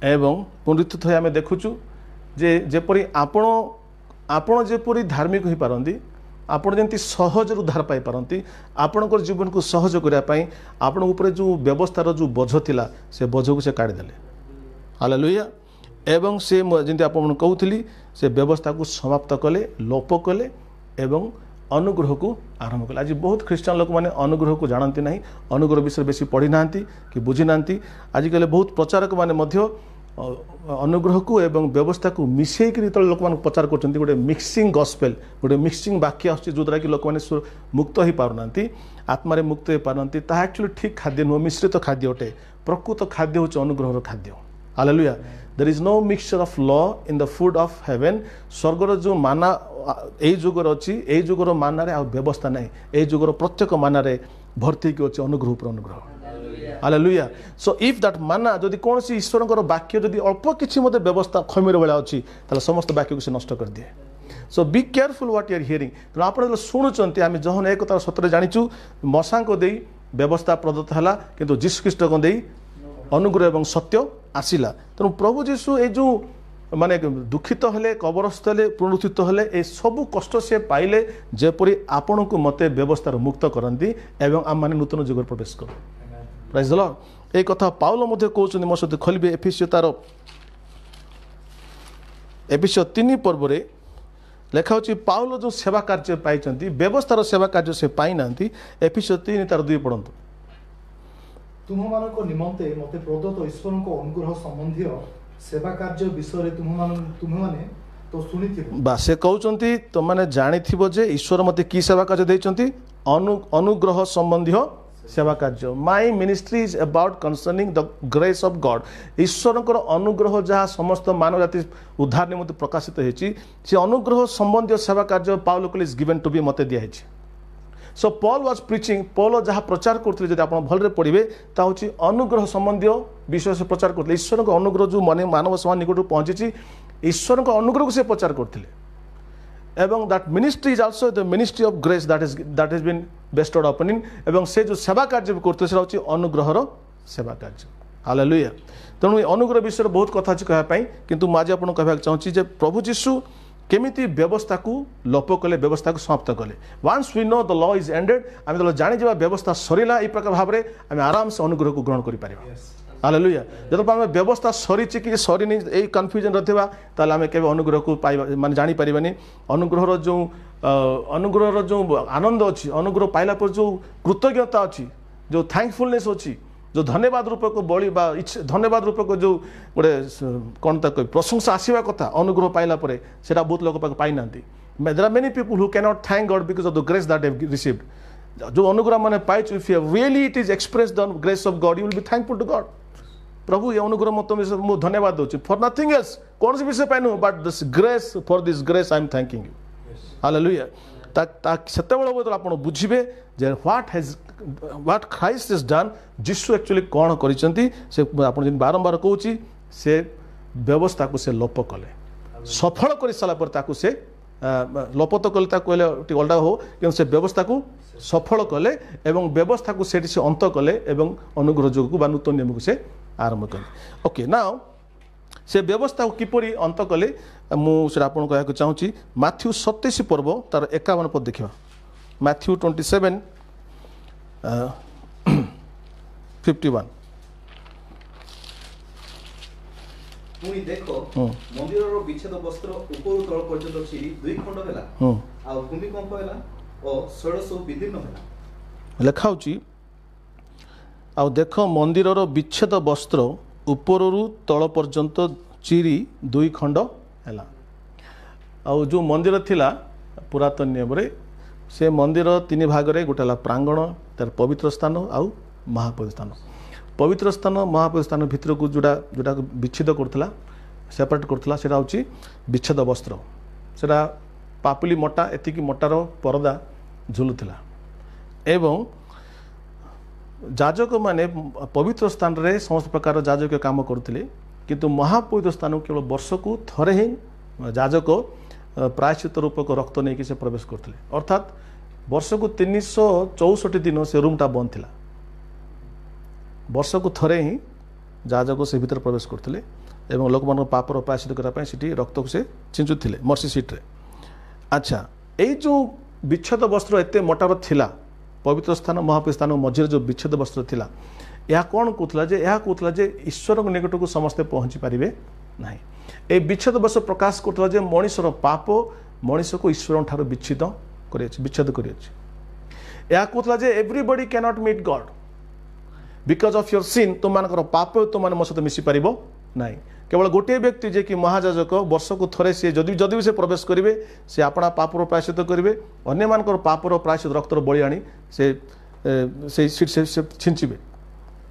एवं पुनरुत्थित हो आम देखुचु जे जेपरी आपण जेपरी धार्मिक हो पारती आपण जमी सहज उद्धार पाई पारती आपणकर जीवन को सहज करने आपण ऊपर जो व्यवस्थार जो बोझ थिला से बोझ को से काढ़ीदेले हालेलुया। एवं से जमी आप कहूली से व्यवस्था को समाप्त कले लोप कले एवं अनुग्रह को आरंभ कले। आज बहुत ख्रीस्टान लोक मैंने अनुग्रह को जानती ना अनुग्रह विषय बेसी पढ़ी ना कि बुझी ना आजिकल बहुत प्रचारक मैंने अनुग्रह को एवं व्यवस्था को मिसेक लोक मान प्रचार कर गोटे मिक्सिंग गॉस्पेल गोटे मिक्सिंग वाक्य आसूँ जो द्वारा कि लोक मैंने मुक्त हो पारना आत्मारे मुक्त हो पारना ताहा एक्चुअली ठीक खाद्य नुह मिश्रित खाद्य अटे प्रकृत खाद्य हूँ अनुग्रहर खाद्य hallelujah. There is no mixture of law in the food of heaven स्वर्गर जो माना यही जुगर अच्छी यही जुगर मानारे आ व्यवस्था ना यही जुगर प्रत्येक मानारे भर्ती की अच्छे अनुग्रह पर अनुग्रह हालेलुया। सो इफ दैट माना जदि कौन सी ईश्वर वाक्य जदि अल्प किसी मत व्यवस्था खमीर बेला अच्छी समस्त वाक्य को से नष्ट कर दिए। So be careful what you are hearing तेणु आप शुणुंट आम जहन एक तार सतरे जाचु मशा को दे व्यवस्था प्रदत्त है किंतु जीशु ख्रीष्ट को दे अनुग्रह एवं सत्य आसिला। तेणु प्रभु जीशु ये जो माने दुखित हेले कबरस्थ हेले पुनरुत्थित हेले ए सबू कष्ट से पाइले जेपरी आपण को मते व्यवस्था मुक्त करती एवं आम माने नूतन जुग प्रवेश करूँ प्रेज द लॉर्ड। एक कथा पाउल मध्य कहउछन मो सहित खोलिबे एफिसियो तार एफिसियो 3 पर्व रे लेखा होची पाउल जो सेवा कार्य पाइचंती व्यवस्थार सेवा कार्य से पाई नांती एफिसियो 3 तार 2 पढ़ंतु तुम मानको निमंते मते प्रदत्त ईश्वर को अनुग्रह संबंधी सेवा कार्य विषय तुम माने तो सुनिथिबो बा से कहउचंती तो माने जानिथिबो जे ईश्वर मते की सेवा कार्य देइचंती अनुग्रह संबंधी सेवा कार्य my ministry is about concerning the grace of God ईश्वर अनुग्रह जहाँ समस्त मानव जाति उद्धार निमंते प्रकाशित होती से अनुग्रह संबंधी सेवा कार्य पाउल को इज गिवन टू बी मते दिया है। सो पॉल वाज प्रीचिंग पॉल जहाँ प्रचार करते जब आप भलरे पढ़े ता अनुग्रह संबंधी विषय से प्रचार करते ईश्वर को अनुग्रह जो मन मानव समाज निकट पहुंची ईश्वर को अनुग्रह को से प्रचार करते एवं that ministry is also the ministry of grace that is been bestowed upon in एवं से जो सेवा कार्य भी करते से अनुग्रहर सेवा कार्य हालेलुया। तेणु अनुग्रह विषय बहुत कथा अच्छी कहवाई किंतु आज आपको कहना चाहूँगी जे प्रभु जीशु केमिति व्यवस्था को लोप कले व्यवस्था को समाप्त कले once we know the law is ended आम जो जानी व्यवस्था सरीला ये प्रकार भाव में आम आराम से अनुग्रह को ग्रहण कर हालेलुया। जब आम व्यवस्था सरी कि सरीनी यही कन्फ्यूजन रहा ताल आम के अनुग्रह को पाइबा माने जानी पारिबानी अनुग्रहर जो आनंद अच्छी अनुग्रह पाइला पर जो कृतज्ञता अच्छी जो थैंकफुलनेस अच्छी जो धन्यवाद रूपक बड़ी धन्यवाद रूपक जो गोटे कौन तक प्रशंसा आसवा कथा अनुग्रह पाइला से बहुत लोग पाई ना there are many people who can not thank God because of the grace that have received जो अनुग्रह मैंने पाइच if you really it is express the grace of God you will be thankful to God प्रभु ये अनुग्रह मत मु धन्यवाद दूँ फॉर नथिंग एल्स कौन सी विषय पाइनु but this grace for this grace I am thanking you hallelujah सेतेबेले आप बुझे जे what Christ is done Jishu actually कौन करिसेंती से आपण बारंबार कहूँ से व्यवस्था को से लोप कले सफल कर सारा पर ताकू से लोप तो कले कहले अलग हो कि से व्यवस्था को सफल कले एवं व्यवस्था को से अंत कले एवं अनुग्रह जोग को नूतन नियम को से आरंभ कले ओके नाउ से व्यवस्था को किपरि अंत कले मुझे आपको कहना चाहूँगी मैथ्यू 27 पर्व तार 51 पद देखा मैथ्यू 27 51 पुणी देख मंदिर विच्छेद वस्त्र ऊपर तल पर्यंत चिरी 2 खंड है आ भूमिकंप है और सड़ सब विदीर्ण है लिखा आ देख मंदिर विच्छेद वस्त्र उपरु तल पर्यंत चिरी 2 खंड है आ जो मंदिर थिला पुरातन नियम रे से मंदिर 3 भाग रे गोटे प्रांगण तार पवित्र स्थान आउ महापवित्र स्थान पवित्र स्थान महापवित्र स्थान भितर को जोड़ा जोटा विच्छेद करथिला सेपरेट करथिला सेटा होची विच्छेद वस्त्र सेटा पापुली मोटा एतिकी मोटार परदा झुलुथिला एवं जाजक माने पवित्र स्थान रे समस्त प्रकार जाजक काम करथिले किंतु महापवित्र स्थान केवल वर्ष को थरे ही जाजक प्रायश्चित रूपक रक्त नहीं कि से प्रवेश करथिले अर्थात वर्ष को 364 दिन से रूमटा बंद थिला वर्ष को थरे ही जाजक से भीतर प्रवेश करथिले एवं लोक मान पापर प्रायश्चित करने सीटी रक्त को से छिंचुथिले मर्सी सीट रे अच्छा ये जो विच्छेद वस्त्र एते मोटार थिला पवित्र स्थान महापवित्र स्थान मझे जो विच्छेद वस्त्र थिला यह कौन कहूला जे यह कहूला जे ईश्वर निकट को समस्ते पहुँची पारे ना ए विच्छेद वस्त्र प्रकाश करथला जे मनुष्यर पाप मनुष्य को ईश्वर ठार विच्छेद कर कहूला जे everybody can not meet God because of your sin तुम मानकर पाप तुम मो सहित मिसी पार ना केवल गोटे व्यक्ति जे कि महाजाजक वर्ष को थरे सी जदि भी से प्रवेश करेंगे से अपना पापर प्रायश्चित करेंगे अन्य मानकर पापर प्रायश्चित रक्तर बलि आनी से छिंचे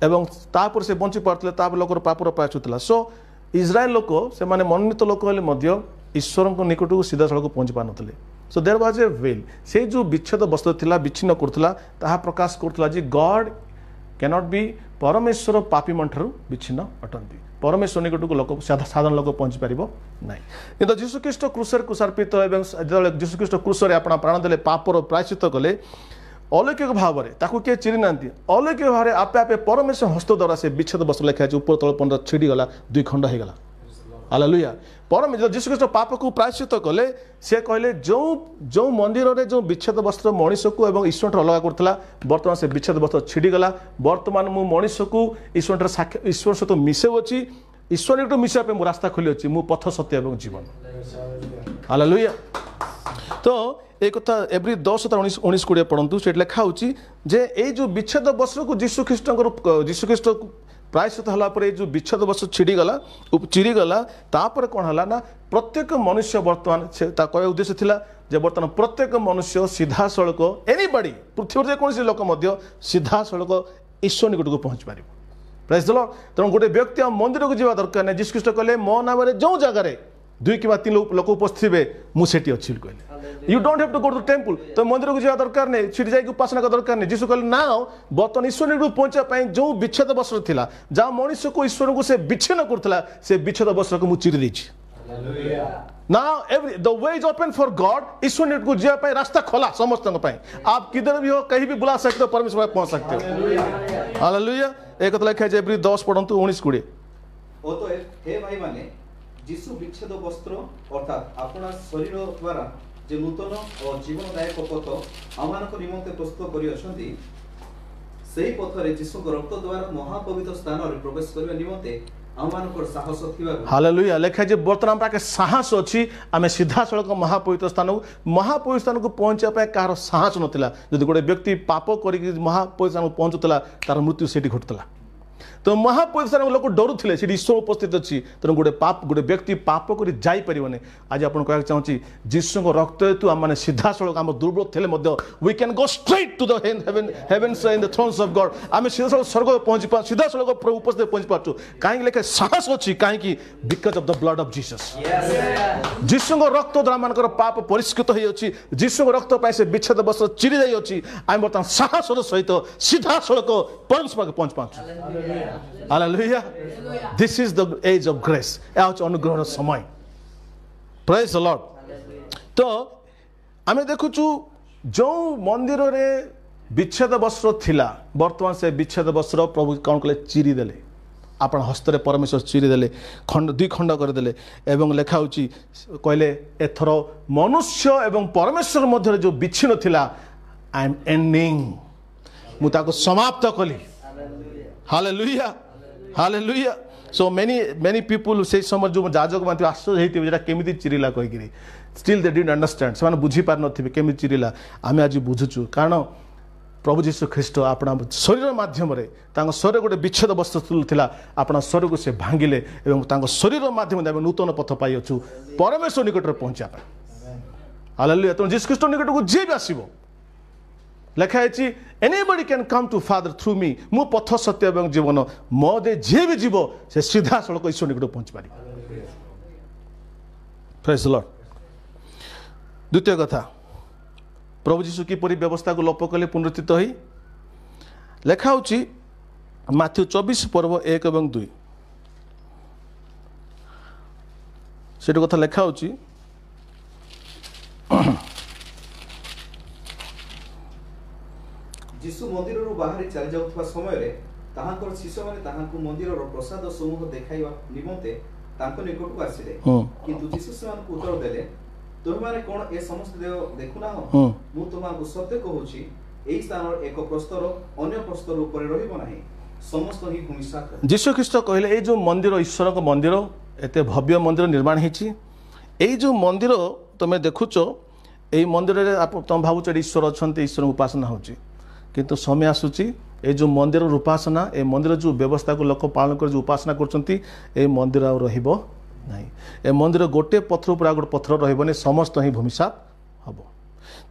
एवं तापर से बंची पार्थे लोकर पापर प्रायश्चित था सो इज्राएल लोक से माने मनोनीत लोक हेले ईश्वर निकट को सीधा सड़क पहुँची पार नुले so there was a veil से जो विच्छेद वस्त्र थिला विच्छिन्न करथला ताहा प्रकाश करथला जे गॉड कैन नॉट बी परमेश्वर पापी मंठारु विच्छिन्न अटंती परमेश्वर निकट को लोक साधारण लोक पहुँची पार ना कि जीशुख्रीष्ट क्रूसर कुशार्पित एवं जो जीशुख्रीष्ट क्रूसर अपना प्राण देले पापर प्रायश्चित कले अलौकिक भाव में ताकू किए चिरी ना अलौकिक भाव में आपे आपे परमेश्वर हस्त द्वारा से विच्छेद वस्त्र लिखा है ऊपर तल पंद्रह छिड़ीगला 2 खंड होगा हालेलुया परमेश्वर जीशुख्रीष्ट पाप को प्रायश्चित कले से कहले जो जो मंदिर में जो विच्छेद वस्त्र मनुष्य को एवं ईश्वर अलग करता बर्तमान से विच्छेद वस्त्र छिड़ीगला बर्तमान मु मनुष्य को ईश्वर ईश्वर सहित मिसेउछि ईश्वर निकट मिसापे मु रास्ता खोली अछि मु पथ सत्य एवं जीवन हालेलुया तो एक कथा एवरी 10:19-20 पढ़ु से लिखा होची जे ए जो विच्छेद वस्त्र को जीशुख्रीष्ट प्रायश्चित हलापर जो विच्छेद वस्त्र छिड़ीगला चिरीगला तापर कौन है ना प्रत्येक मनुष्य बर्तमान कह उद्देश्य थिला जे बर्तमान प्रत्येक मनुष्य सीधा सड़क एनीबॉडी पृथ्वी जेकोसी लोक सीधा सड़क ईश्वर निकट को पहुँच पार प्रेज द लॉर्ड तेणु गोटे व्यक्ति मंदिर को जावा दरकार नहीं जीशुख्रीष्ट कहले मो नाम जो जगार 2 कि 3 लोक उपस्थित थे मुझे कहले you don't have to go to temple तो मंदिर को जावा दरकार नहीं सीट जाइए उपासना का दरकार नहीं जीशु कहले ना बर्तमान ईश्वर निकट पहुँचा जो विच्छेद वस्त्र थिला जहाँ मनुष्य को ईश्वर को से विच्छिन्न करथिला से विच्छेद वस्त्र को मुझे चिरी देछि Now the way is open for God ईश्वर निकट को जाए रास्ता खोला समस्त आप किधर भी हो कहीं भी बुला सकते हो परमेश्वर तक पहुंच सकते हो हालेलुया एक लिखा है एवरी 10 पढ़ंतु 19-20 ओ तो हे भाई माने जीशु विच्छेद वस्त्र अर्थात अपना शरीर द्वारा जे नूतन और जीवनदायक पथ आमानक निमंते प्रस्तुत करि अछंती सेही पथरे जीशु को रक्त द्वारा महापवित्र स्थान रे प्रवेश करबा निमंते आमानकर साहस थिबा हालेलुया लेखा जे वर्तमान पाके साहस अछि आमे सीधा सड़क महापवित्र स्थान को पहुंचा पाए कार साहस नथिला जदि गोटे व्यक्ति पाप करी महापवित्र स्थान को पहुंचुतला तार मृत्यु सेठी घटतला तो महापुरुष लोक डरुले से ईश्वर उपस्थित अच्छी तेणु गोटे व्यक्ति पाप कर जापरनि आज आप कहना चाहूँगी जीशु रक्त हेतु आम मैंने सीधा सड़क आम दुर्बल थे we can go straight to the heavens in the thrones of God आम सीधा सड़क स्वर्ग पहुंची पार सीधा सड़क प्रभु उपस्थित पहुंची पार्छु कहीं लेखे साहस अच्छी कहीं because of the blood of Jesus Jishu रक्त द्वारा मान पाप परिष्कृत होती जीशु रक्त पर से विच्छेद वस्त्र चिरी जाइए आम बर्तमान साहस सहित सीधा सड़क परमेश्वर पहुंच पार्छु Hallelujah. This is the age of grace. अनुग्रह समय. Praise the Lord. तो आमे देखुचु जो मंदिर रे विच्छेद वस्त्र थिला वर्तमान से विच्छेद वस्त्र प्रभु कौन कले चिरी देले आपण हस्त रे परमेश्वर चिरी देले खंड दुई खंड कर देले एवं लेखा होची कहले एथरो मनुष्य एवं परमेश्वर मध्य जो विच्छिन्न थिला आई एम एंडिंग मु ताको समाप्त कली. Hallelujah. Hallelujah. So many people say समय जो जाजक मानते आश्चर्य होते जेटा केमिति चिरिला कहि गिरी still they didn't understand से माने बुझी पार नथिबे केमिति चिरिला आमे आज बुझुचु कारण प्रभु यीशु ख्रीष्ट आपना शरीर माध्यम रे तांग शरीर गोटे विच्छेद वस्तु थिला आपना शरीर को से भांगिले एवं तांग शरीर माध्यम रे नूतन पथ पाइ अछु परमेश्वर निकट रे पहुंचा पा. हालेलुया. तो यीशु ख्रीष्ट निकट को जे भी आसीबो लेखा है anybody can come to father through me मु पथ सत्य एवं जीवन मो दे जे भी जीव से सीधा सड़क ईश्वर निकट पहुंच पारि. Praise the Lord. द्वितीय कथा प्रभु यीशु किपरि व्यवस्था को लोप कले पुनरुत्थित होई लेखा होची माथ्यू 24 पर्व 1 एवं 2 सेटो कथा लेखा होची जीशु मंदिर रु बाहर चली जाउथवा समय रे ताहांकर शिष्य माने ताहांकु मंदिर रो प्रसाद समूह देखाइबा निमंते तांको निकट को आसिले किंतु जीशु सेमान को उत्तर देले तुम माने कोन ए समस्त देव देखु ना हो मु तुमाको सत्य कहूची एई स्थान एक प्रस्तर अन्य प्रस्तर ऊपर रहिबो नाही समस्त ही भूमिसात. जीशु ख्रीष्ट कहले ए जो मंदिर ईश्वर को मंदिर एते भव्य मंदिर निर्माण हेची एई जो मंदिर तमे देखुचो एई मंदिर रे तुम भाबुच ईश्वर अछंते ईश्वर उपासना होची किंतु समय आसूची ए जो मंदिर उपासना ए मंदिर जो व्यवस्था को लोक पालन कर जो उपासना करछंती ए मंदिर आ रहिबो नाही. ए मंदिर गोटे पत्थर पर गोटे पत्थर रहिबोनी समस्त ही भूमिसात हबो.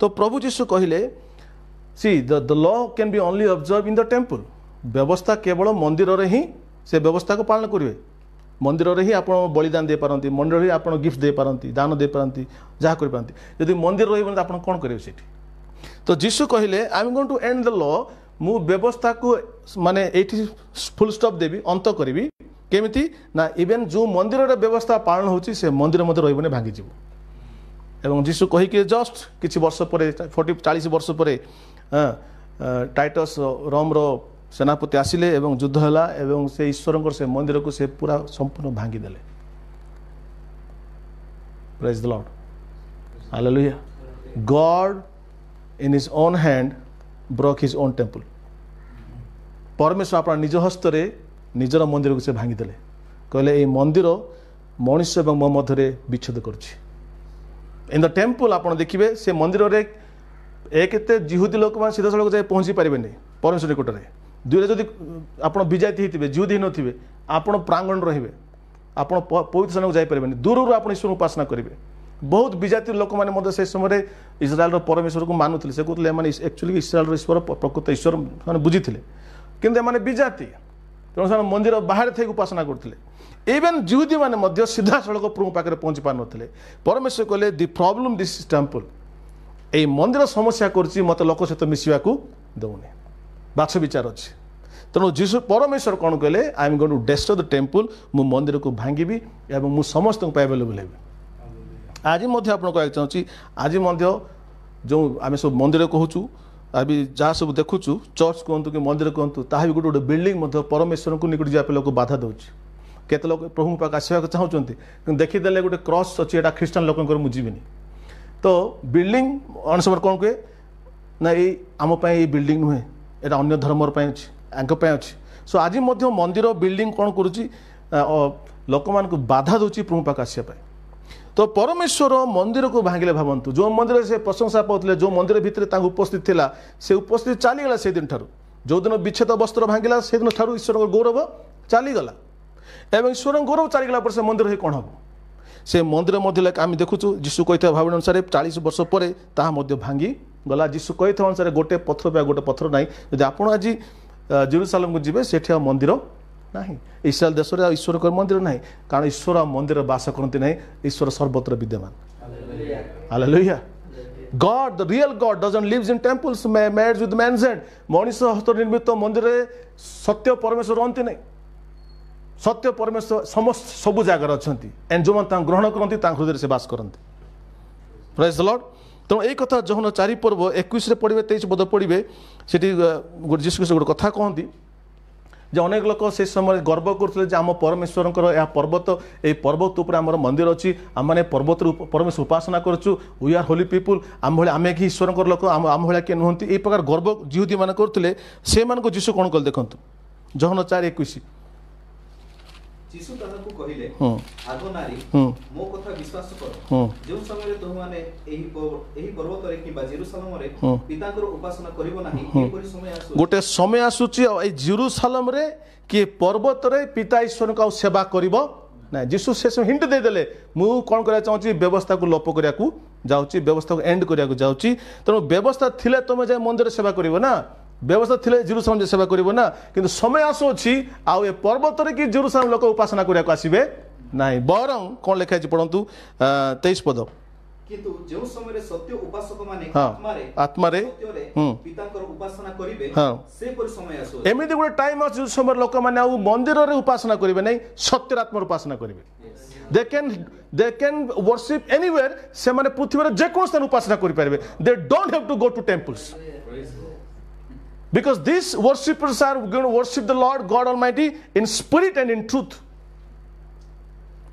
तो प्रभु यीशु कहिले सी the law can be only observe in the temple व्यवस्था केवल मंदिर रे ही से व्यवस्था को पालन करिवे मंदिर रे ही आपण बलिदान दे पारंती मंदिर रे आपण गिफ्ट दे पारंती दान दे पारंती जहा करि पारंती यदि मंदिर रहिबोनी त आपण कोन करिवे सेठी. तो जीशु कहले I am going to end the law मु व्यवस्था को माने एठी फुल स्टॉप देबी अंत करिवि केमिति ना इवन जो मंदिर रे व्यवस्था पालन होची से मंदिर मध्ये रहिबने भांगी जिवो. एवं जीशु कहि के जस्ट किछि वर्ष परे 40 वर्ष परे टाइटस रोम रो सेनापति आसिले एवं युद्ध हला एवं से ईश्वरंकर से मंदिर को से पूरा संपूर्ण भांगी देले. Praise the Lord. Hallelujah. God in his own hand broke his own temple. परमेश्वर अपना निज हस्त रे निजर मंदिर को से भांगी देले कहले ए मंदिर मनुष्य एवं मो मध्य विच्छेद करछि. इन द टेम्पल आपण देखिबे से मंदिर रे एक एते जिहुदी लोक मान सीधा सड़क जाय पहुंची पारिबे नै परमेश्वर निकट रे. दुई जदि आपण विजाति हिथिबे जिहुदी नथिबे आपण प्रांगण रहिबे आपण पवित्र स्थान को जाय पारिबे नै दूर आपण ईश्वर उपासना करिवे. बहुत विजाति लोक मैंने से समय इस्राएल परमेश्वर को मानुले से कहते हैं एक्चुअली इस्राएल ईश्वर प्रकृत ईश्वर मैंने बुझी किंतु एम विजाति तेणु से मंदिर बाहर थी उपासना करते इवेन जिहुदी मैंने सीधा सड़क प्रभु पाखे पहुँची पार नुले. परमेश्वर कहले दि प्रॉब्लम दिस टेम्पल ये मंदिर समस्या कर मत लोक सहित मिसवा दौनी बाछ विचार अच्छे. तेणु जीशु परमेश्वर कौन कहले I am going to destroy the temple मु मंदिर को भांगी एवं मु समस्त अवेलेबल हेबी. आज कहना चाहूँगी आज जो आम सब मंदिर कहूँ अभी जहाँ सब देखुचु चर्च कहतु कि मंदिर कहतु ता भी गोटे बिल्डिंग परमेश्वर को निकट जाए लोक बाधा दूसरी केते लोक प्रभु पाक आसवाक चाहते देखीदे गोटे क्रॉस अच्छी यहाँ ख्रीष्टान लोक मुझीबी. तो बिल्डिंग अन समय कौन कहे ना ये आमपाई ये बिल्डिंग नुहे यहाँ अन्य धर्मर अच्छी अच्छी. सो आज मंदिर बिल्डिंग कौन करुच्ची लोक मान बाधा दूसरी प्रभु पाक आसवाई. तो परमेश्वर मंदिर को भांगिले भावंतु जो मंदिर से प्रशंसा पाते जो मंदिर भितर उपस्थित थिला से उपस्थित चलीगला से दिन ठार जो दिन विच्छेद वस्त्र भांगिला से दिन ठारू ईश्वर गौरव चलीगला एवं ईश्वर गौरव चलीगला पर से मंदिर कौन हम से मंदिर मध्य आम देखुचु जीशु कही भावना अनुसार 40 वर्ष पर भांगी गला जीशु कही अनुसार गोटे पथर पे गोटे पथर ना जब आप आज जेरूसालेम को जी से मंदिर ना इस्राएल देश में ईश्वर मंदिर ना कारण ईश्वर मंदिर बास करती ना ईश्वर सर्वत्र विद्यमान hallelujah God, the real God doesn't lives in temples made with man's hand. Manish हस्त निर्मित मंदिर सत्य परमेश्वर रहती नहीं सत्य परमेश्वर समस्त सबु जगार अच्छा एंड जो मैंने ग्रहण करती हृदय से बास करती प्रेज द लॉर्ड तेणु यही कथा जहन 4 पर्व 21 पढ़े 23 पद पढ़े से जीशु गोटे कथा कहती जे अनेक लोक से समय गर्व करते आम परमेश्वर यह पर्वत ये पर्वत उपर आम मंदिर अच्छी आम मैंने पर्वत परमेश्वर उपासना करूँ वी आर होली पीपुल आम भाई आम कि ईश्वर लोक आम भाया किए नुहति ये प्रकार गर्व जिहुदी मैंने करते से जीशु कौन कले देखो जहन 4:21 जीशु ताहाकु कहिले आगो नारी मो कथा विश्वास कर जो समय तुम माने एही पर्वत रे किबा जेरूसालेम रे पिताकर उपासना करिवो नाही एपरि समय आसु गोटे समय आसुची ए जेरूसालेम रे कि पर्वत रे पिता ईश्वर का सेवा करिवो ना जीशु से हिंट दे देले मु कोन करा चाहूची व्यवस्था को लोप करिया को जाउची व्यवस्था को एंड करिया को जाउची तनो व्यवस्था थिले तमे जे मंदिर सेवा करिवो ना व्यवस्था थिले जेरूसालेम सेवा करिवो ना किंतु समय आसो अछि आ ए पर्वत रे कि जेरूसालेम लोक उपासना करिया को आसीबे नाही बरं कोन लेखा अछि पढंतु 23 पद किंतु जो समय रे सत्य उपासक माने आत्मा रे पिताकर उपासना करिवे से पर समय आसो एमिति गुटे टाइम अछि जो समय लोक माने आ मंदिर रे उपासना करिवे नै सत्य आत्मा उपासना करिवे they can worship anywhere से माने पृथ्वी रे जे कोन स्थान उपासना करि परबे they don't have to go to temples because these worshippers are going to worship the Lord God Almighty in spirit and in truth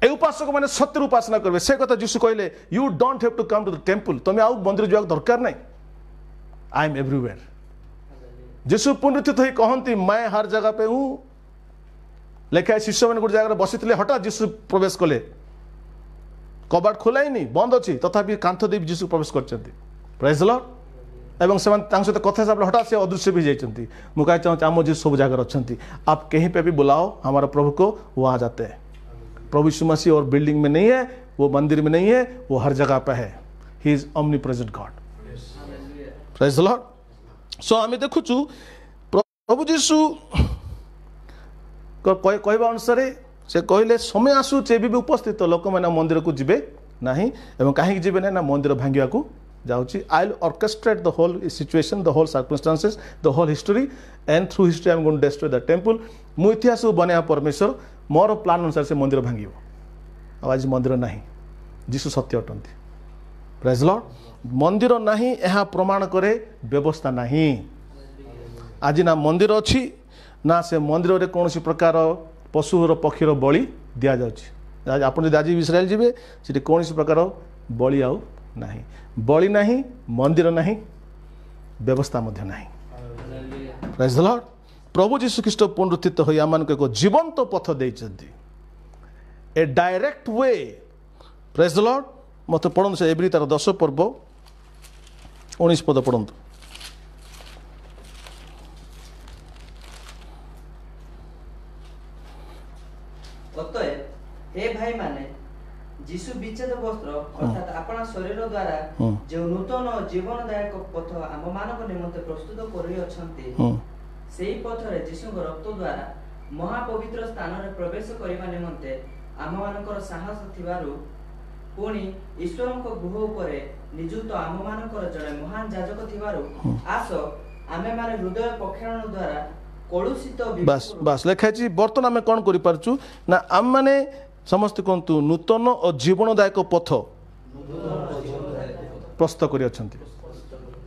ए उपासक माने सत्य उपासना करबे से कथा जीशु कहले you don't have to come to the temple तमे आउ मंदिर जाक दरकार नै I am everywhere जीशु पुनरुत्थित होई कहंती मैं हर जगह पे हूं लेखा शिष्य माने गुटे जगह रे बसितले हठात जीशु प्रवेश कले कबाट खोलाई नहीं बंद अच्छी तथापि कांथ देव जीशु प्रवेश करछंती प्रेज द लॉर्ड एवं से सहित कथा से हठात से अदृश्य भी जाती मुझे चाहूँ आम जी सब जगह अच्छा आप कहीं पे भी बुलाओ हमारे प्रभु को वो आ जाते हैं प्रभु यीशु मसीह और बिल्डिंग में नहीं है वो मंदिर में नहीं है वो हर जगह पे है he is omnipresent God praise the Lord so आम देखुचु प्रभु यीशु कहवा अनुसार से कहले समय आसूचे भी उपस्थित लोक मैंने मंदिर को जीवे नहीं एवं कहीं जीवे ना मंदिर भांगा को जाऊँगी I will orchestrate the whole situation the whole circumstances the whole history and through history I am going to destroy the temple मु इतिहास को बने परमेश्वर मोर प्लान अनुसार से मंदिर भांगिब आज मंदिर नहीं जीशु सत्य अटंती प्रेज द लॉर्ड मंदिर नहीं यह प्रमाण करे व्यवस्था नहीं आज ना मंदिर अच्छी ना से मंदिर रे कौन प्रकार पशुर पक्षीर बलि दि जाऊँगी आप आज इस्राएल जी से कौन प्रकार बलि आउ नहीं बलि नहीं मंदिर नहीं व्यवस्था मध्य नहीं प्रेज द लॉर्ड प्रभु यीशु ख्रीष्ट पुनरुत्थित होई आम एक जीवंत पथ देइछन्ती a direct way praise the lord मत पढ़ु से एवरी तार 10 पर्व 19 पद पढ़ु हे भाई माने जीशु विच्छेद वस्त्र अर्थात अपना शरीर द्वारा जो नूतन जीवनदायक पथ आम मानक निमंते प्रस्तुत करि अछंती सेही पथरे जीशुଙ୍କ रक्त द्वारा महापवित्र स्थान रे प्रवेश करिबा निमंते आम मानकर साहस थिबारु पुणी ईश्वरଙ୍କ गुह उपरे निजुत आम मानकर जड़े महान जाजक थिबारु आस आमे माने हृदय पक्षाण द्वारा कलुषित बस बस लेखाची बर्तन आमे कोन करि पारछु ना आम माने समस्त कहतु नूतन और जीवनदायक पथ प्रस्तुत कर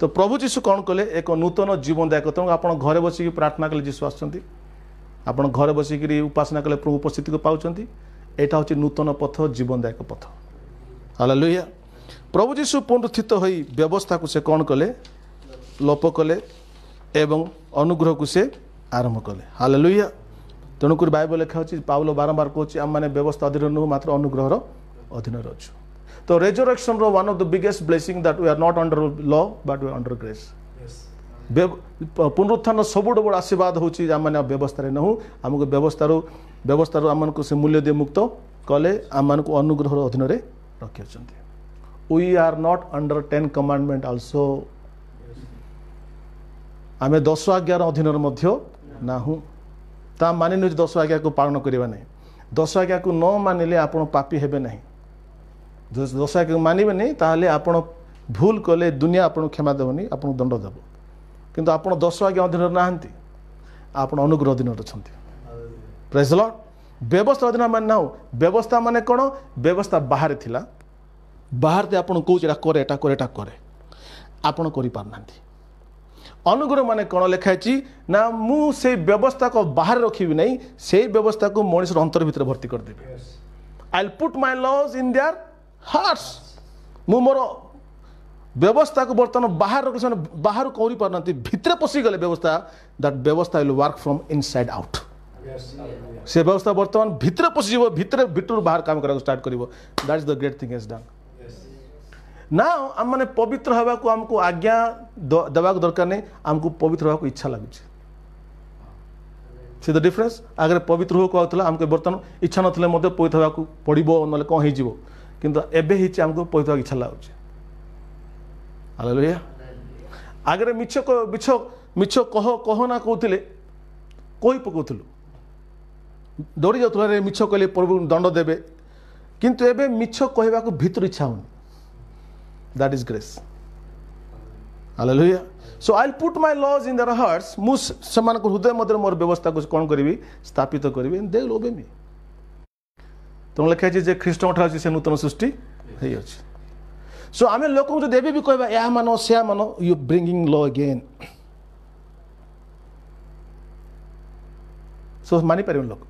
तो प्रभु जीशु कौन कले एक नूतन जीवनदायक तेणु आप घरे बसिक प्रार्थना कले जीशु आप घरे बसिक उपासना कले प्रभु उपस्थिति को पाँच यहाँ हूँ नूतन पथ जीवनदायक पथ हालेलुया प्रभु जीशु पुनरुत्थित होई व्यवस्था को से कौन कले लोप कले एवं अनुग्रह को से आरंभ कले हालेलुया तेणुक बाइबल लिखा होची पाउल बारंबार कहूँ आम मैंने व्यवस्था अधीन नुह मात्र अनुग्रहर अधीन अच्छु तो resurrection one of the biggest blessing that we are not under law but we are under grace पुनरुत्थान सबुठ बड़ आशीर्वाद होची आम मैंने व्यवस्था नहूँ आमको व्यवस्था आमको से मूल्य दे मुक्त कले आम अनुग्रह अधीन रखी we are not under 10 commandment also आम 10 आज्ञार अधीन नाहूँ ता मानि नुज 10 आज्ञा को पालन करवा नहीं 10 आज्ञा को न मानिले आपण पापी हेबे नहीं 10 आज्ञा को मानिबे नहीं ताहले आपण भूल कले दुनिया आपण क्षमा देवनी आपण दंड देव किंतु आपण 10 आज्ञा अधीन नाहंती आपण अनुग्रह अधीन अछंती प्रेज द लॉर्ड व्यवस्था अधीन मान ना व्यवस्था माने कोन व्यवस्था बाहर थिला बाहर ते आपण को एटा करे आपण करि पार नांती अनुग्रह माने कौन लिखाई ना मु से व्यवस्था को बाहर रखी नहीं से व्यवस्था को मनुष्य अंतर भीतर भर्ती कर देबे I will put my laws in their hearts मु मोर व्यवस्था को बर्तमान बाहर रख बाहर करि पारनांती भितर पसी गले व्यवस्था दैट व्यवस्था will work from inside out से व्यवस्था बर्तमान भितर पसी जीवो भितर बाहर काम करा स्टार्ट करिवो that is the great thing is done ना आम मैंने पवित्र हवा को आमको आज्ञा देवा दरकार नहीं आमको पवित्र हवा को इच्छा लगुच सी द डिफरेंस आगे पवित्र हो कहला आमको बर्तमान इच्छा नथिले मते पवित्र हवा को पड़िबो नले कोन हे जिवो किंतु एबे हिच आमको पवित्र हवा इच्छा लागुच हालेलुया आगे मिछ कह ना कहथिले कोई पकोथलु डरी जातला रे मिछ कहले प्रभु दंड देबे किंतु एबे मिछ कहबा को भीतर इच्छा होनी That is grace. Hallelujah. So I'll put my laws in their hearts. मु समान को हृदय मध्य मोर व्यवस्था को कौन करी स्थापित करी दे will obey me. तुम लिखा जे ख्रीष्ट उठा से नूतन सृष्टि है अछि. So आमे लोक जो देबे भी कहबा या मानो से मानो you bringing law again. So मानि परिवन लोक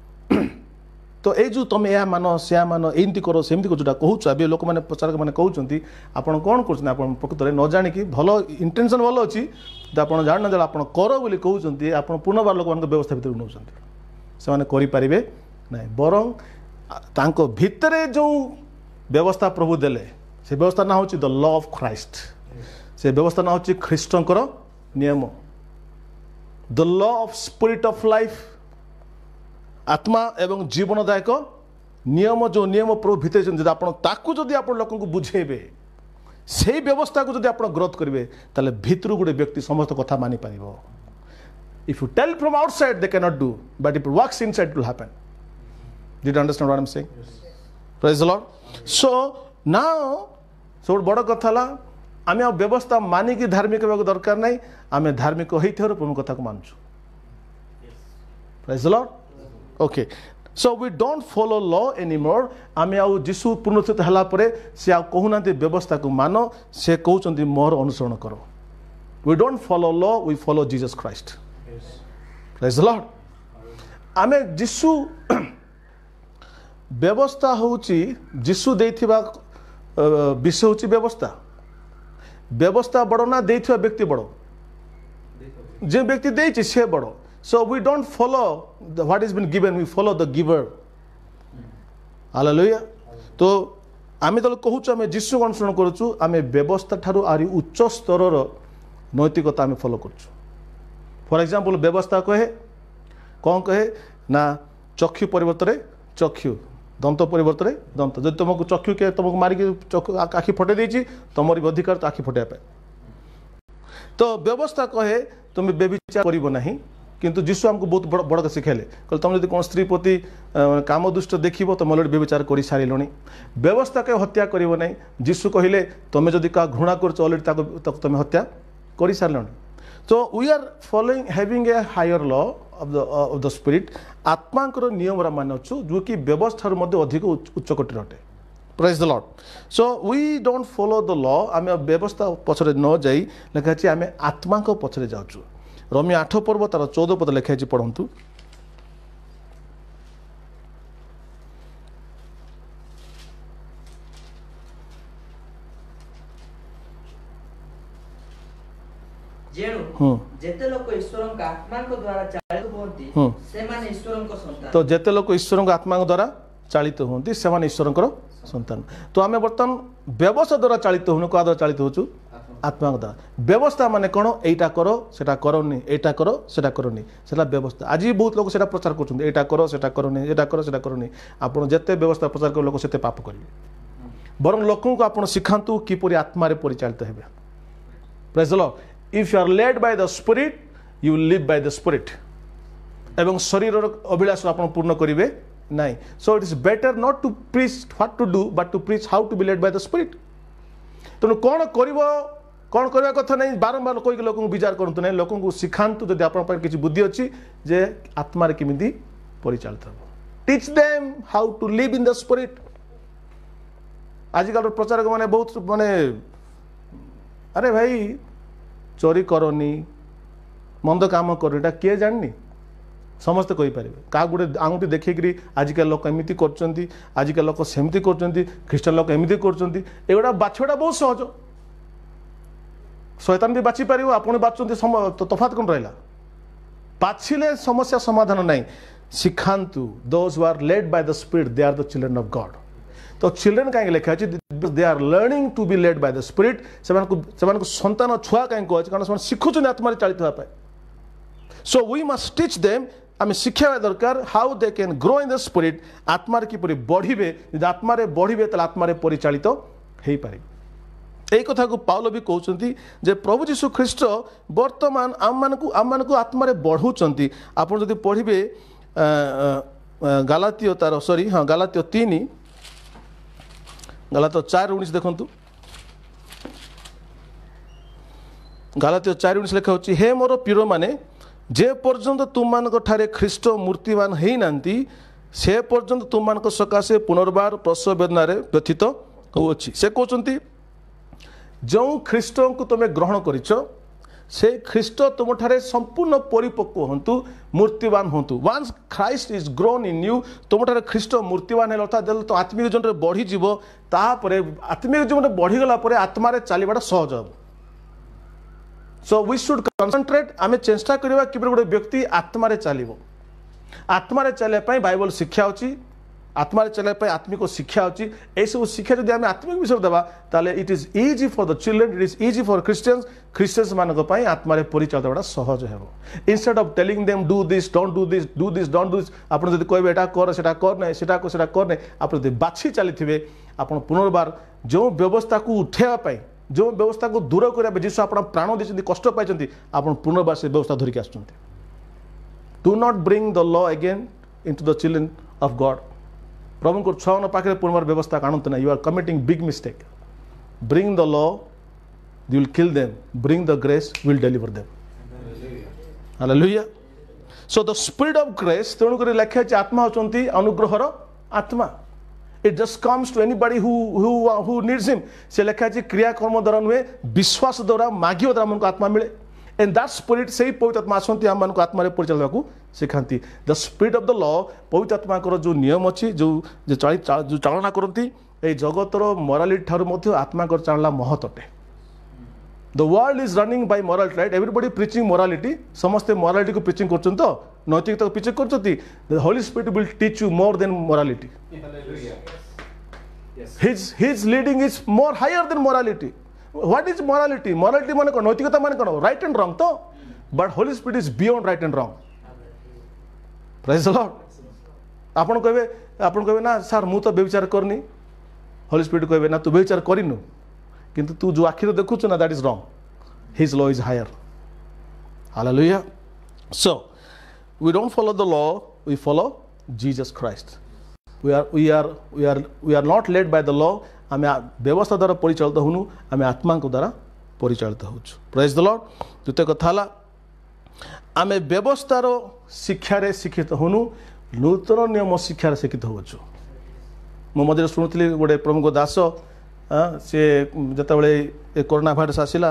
तो ये जो तुम या मान से मान एमती करो सेमती जोटा कहूँ अभी लोक मैंने प्रचारक मैंने कहते आपड़ कौन कर प्रकृत में न जाणिकी भल इंटेंशन भल अच्छी तो आप जान ना आप कर बोली कहते आप पुनर्बार लोक मान व्यवस्था भितर नौ से करें ना बरं तांको भितरे जो व्यवस्था प्रभु देले से व्यवस्था ना हूँ द लॉ ऑफ क्राइस्ट से व्यवस्था ना हूँ ख्रीष्टर नियम the law of spirit of life आत्मा एवं जीवनदायक नियम जो नियम प्रभु भितर आप लोक बुझेबे से व्यवस्था को जब आप ग्रोथ करेंगे ताले भितर गोटे व्यक्ति समस्त कथा मानि पारिबो if you tell from outside they can not do but if it works inside it will happen did you understand what I am saying praise the Lord so now सब बड़ कथा ला आमे व्यवस्था मानिकी धार्मिक होगा दरकार नहीं आमे धार्मिक होइथार प्रभु कथा को मानछु praise the lord okay so we don't follow law anymore आमे आउ जीसु पुनरुत्थित हला परे से आ कहूना व्यवस्था को मानो से कहउचंती मोर अनुसरण करो we don't follow law we follow Jesus Christ praise the Lord आमे जीसु व्यवस्था होउची जीसु देथिबा विषय होउची व्यवस्था बड़ ना देथिबा व्यक्ति बड़ जे व्यक्ति देछि से बड़ So we don't follow what has been given, we follow the giver. Hallelujah. तो आमे तो कहूँ आमे जीशु अनुसरण करूँ आमे व्यवस्था ठारू आरी उच्च स्तर नैतिकता आमे फॉलो करूँ फॉर एग्जांपल व्यवस्था कहे कौन कहे ना चक्षु परिवर्तन चक्षु दंत परिवर्तन दंत जब तुमको चक्षु के तुमको मारिक आखि फटे देछि तुमर अधिकार आखि फटे तो व्यवस्था कहे तुम व्यभिचार करिबो नहीं किंतु जीशु हमको बहुत बड़ शिखेले कहले तुम जब कौन स्त्री प्रति काम दुष्ट देखिबो तुम अलरेडी व्यभिचार कर सारे व्यवस्था के हत्या करिबो नहीं जीशु कहले तुम जदि का घृणा करछ अलरेडी तुम हत्या कर सारे तो we are following having a higher law of the spirit आत्मांकर नियम मानछु जो कि व्यवस्था मध्य अधिक उच्च कोटि अटे praise the Lord so we don't follow the law आमे व्यवस्था पछरे न जाई लेखाछि आमे आत्मा को पछरे जाउछु रोमी 8 पर्व तार 14 पद लिखाई पढ़ु जेते लोक ईश्वर का आत्मा को द्वारा चालित होंती से माने ईश्वर को संतान तो जेते लोक ईश्वर का आत्मा द्वारा चालित होंती से माने ईश्वर संतान तो आमे बर्तन व्यवस्था द्वारा चालित होनु का द्वारा चालित होछु आत्मा द्वारा व्यवस्था माने कौन एटा करो सेटा करनी एटा करो सेटा करनी सेटा व्यवस्था आज भी बहुत लोग सेटा प्रचार करछन एटा करो सेटा करनी एटा करो सेटा करनी आपण जते व्यवस्था प्रचार कर लोग सेते पाप करिवे बरं लोकन को आपण सिखांतु किपरि आत्मा रे परिचालित हेबे praise the Lord if you are led by the spirit you will live by the spirit एवं शरीर अभिलाष आपण पूर्ण करिवे नहीं so it is better not to preach what to do but to preach how to be led by the spirit तेणु कौन कौन करवा कथा नहीं बारंबार कोई लोक विचार करतु नहीं लोक शिखांतु जब आप किसी बुद्धि अच्छी जे आत्मा केमी परिचालित हम teach them how to live in the spirit आजिकल प्रचारक माने बहुत माने अरे भाई चोरी करनी मंद काम कर किए जाननी समस्ते कहींपारे क्या गोटे आंगुठी देखिकी आजिकल लोक एमती कर आजिकल लोक सेमती कर ख्रीस्टान लोक एमती कर बाछटा बहुत सहज शैतान भी बाछि पार आपड़ बाछुंट तफात कौन रहा बाछिले समस्या समाधान नहीं शिखांतु those who are led by the spirit they are the children of God तो चिल्ड्रेन कहीं लिखा है they are learning to be led by the spirit से संतान छुआ कहीं कह कारण से शिखुन आत्मा चलित होगा so we must teach them आम शिक्षा दरकार how they can grow in the spirit आत्मार किपरि बढ़िबे आत्मारे बढ़िबे ताले आत्मारे परिचालित हो पारे यही कथा को पाउल भी कहते जे प्रभु यीशु ख्रीष्ट वर्तमान आम को आत्मारे बढ़ाऊँच आप जब पढ़े गालातियो तार सॉरी हाँ गालातियो 3 गालातियो 4:19 देखंतु गालातियो 4:19 लिखा होची हे मोर प्रिय माने जे पर्यंत तुम ठारे ख्रीष्ट मूर्तिमान है नांती से पर्यंत तुम सकाशे पुनर्बार प्रसव वेदना व्यथित होउछि से कहते जो ख्रीष्ट को तुम ग्रहण करिछ से ख्रीष्ट तुम ठारे संपूर्ण परिपक्व हंतु मूर्तिवान हंतु once Christ is grown in you तुम ठारे ख्रीष्ट मूर्तिवान है अर्थात तो आत्मिक जीवन में बढ़ीज आत्मिक जीवन में बढ़ीगला आत्मार चलवाटा सहज हम सो वी शुड कनसंट्रेट आम चेष्टा करवा कि गोटे व्यक्ति आत्मार चलो आत्मार चलने बाइबल शिक्षा अच्छी आत्मार चलने आत्मिक शिक्षा अच्छी यही सब शिक्षा जब आम आत्मिक विषय देवा ताले it is easy for the children it is easy for Christians मानक आत्मार परिचालित होगा सहज है instead of telling them do this don't do this do this don't do this आप जब कहे एटा कर सेटा कर नहीं सेटा को सेटा कर नहीं आप बाछी चली आप पुनर्बार जो व्यवस्था को उठेवाई जो व्यवस्था को दूर करने जीशु आप प्राण देते कष्ट पाई आप पुनर्बार से व्यवस्था धरिक आस do not bring the law again into the children of God प्रभु को छुआ पाखे पुनर्बार व्यवस्था आणत ना you are committing big mistake bring the law you will kill them bring the grace will deliver them hallelujah so the spirit of grace तेणुक लिखा आत्मा होती अनुग्रहर आत्मा it just comes to anybody who needs him से लिखा क्रिया कर्म द्वारा नुहे विश्वास द्वारा मागियो द्वारा हमको आत्मा मिले एंड दैट स्पिरिट से ही पवित्र आत्मा आसती आम मानक आत्मार परिचालित को सिखाती the spirit of the law पवित्र आत्मा जो नियम अच्छी जो चालना करती ये जगतर मोरालिटी ठार आत्मा चालना महत अटे the world is running by morality right everybody preaching morality समस्ते मोरालिटी को प्रीचिंग कर नैतिकता को प्रीचिंग कर Holy Spirit will teach you more than morality his leading is more higher than morality what is morality morality माने कौन नैतिकता माने कौन राइट एंड रॉन्ग तो but Holy Spirit is beyond right and wrong praise the Lord आपण कहबे ना sir मु तो व्यभिचार करनी होली स्पिरिट कहबे ना तू व्यभिचार करिनु किंतु तू जो आखिर देखुच ना that is wrong his law is higher hallelujah so we don't follow the law we follow Jesus Christ we are not led by the law आम व्यवस्था द्वारा परिचालित होनु आम आत्मा द्वारा परिचालित हो प्रेज द लॉर्ड द्वितीय कथा आम व्यवस्थार शिक्षार शिक्षित होनु नूतन नियम शिक्षार शिक्षित हो मझे शुणुली गोटे प्रमुख दास सी जिते कोरोना भाइरस आसला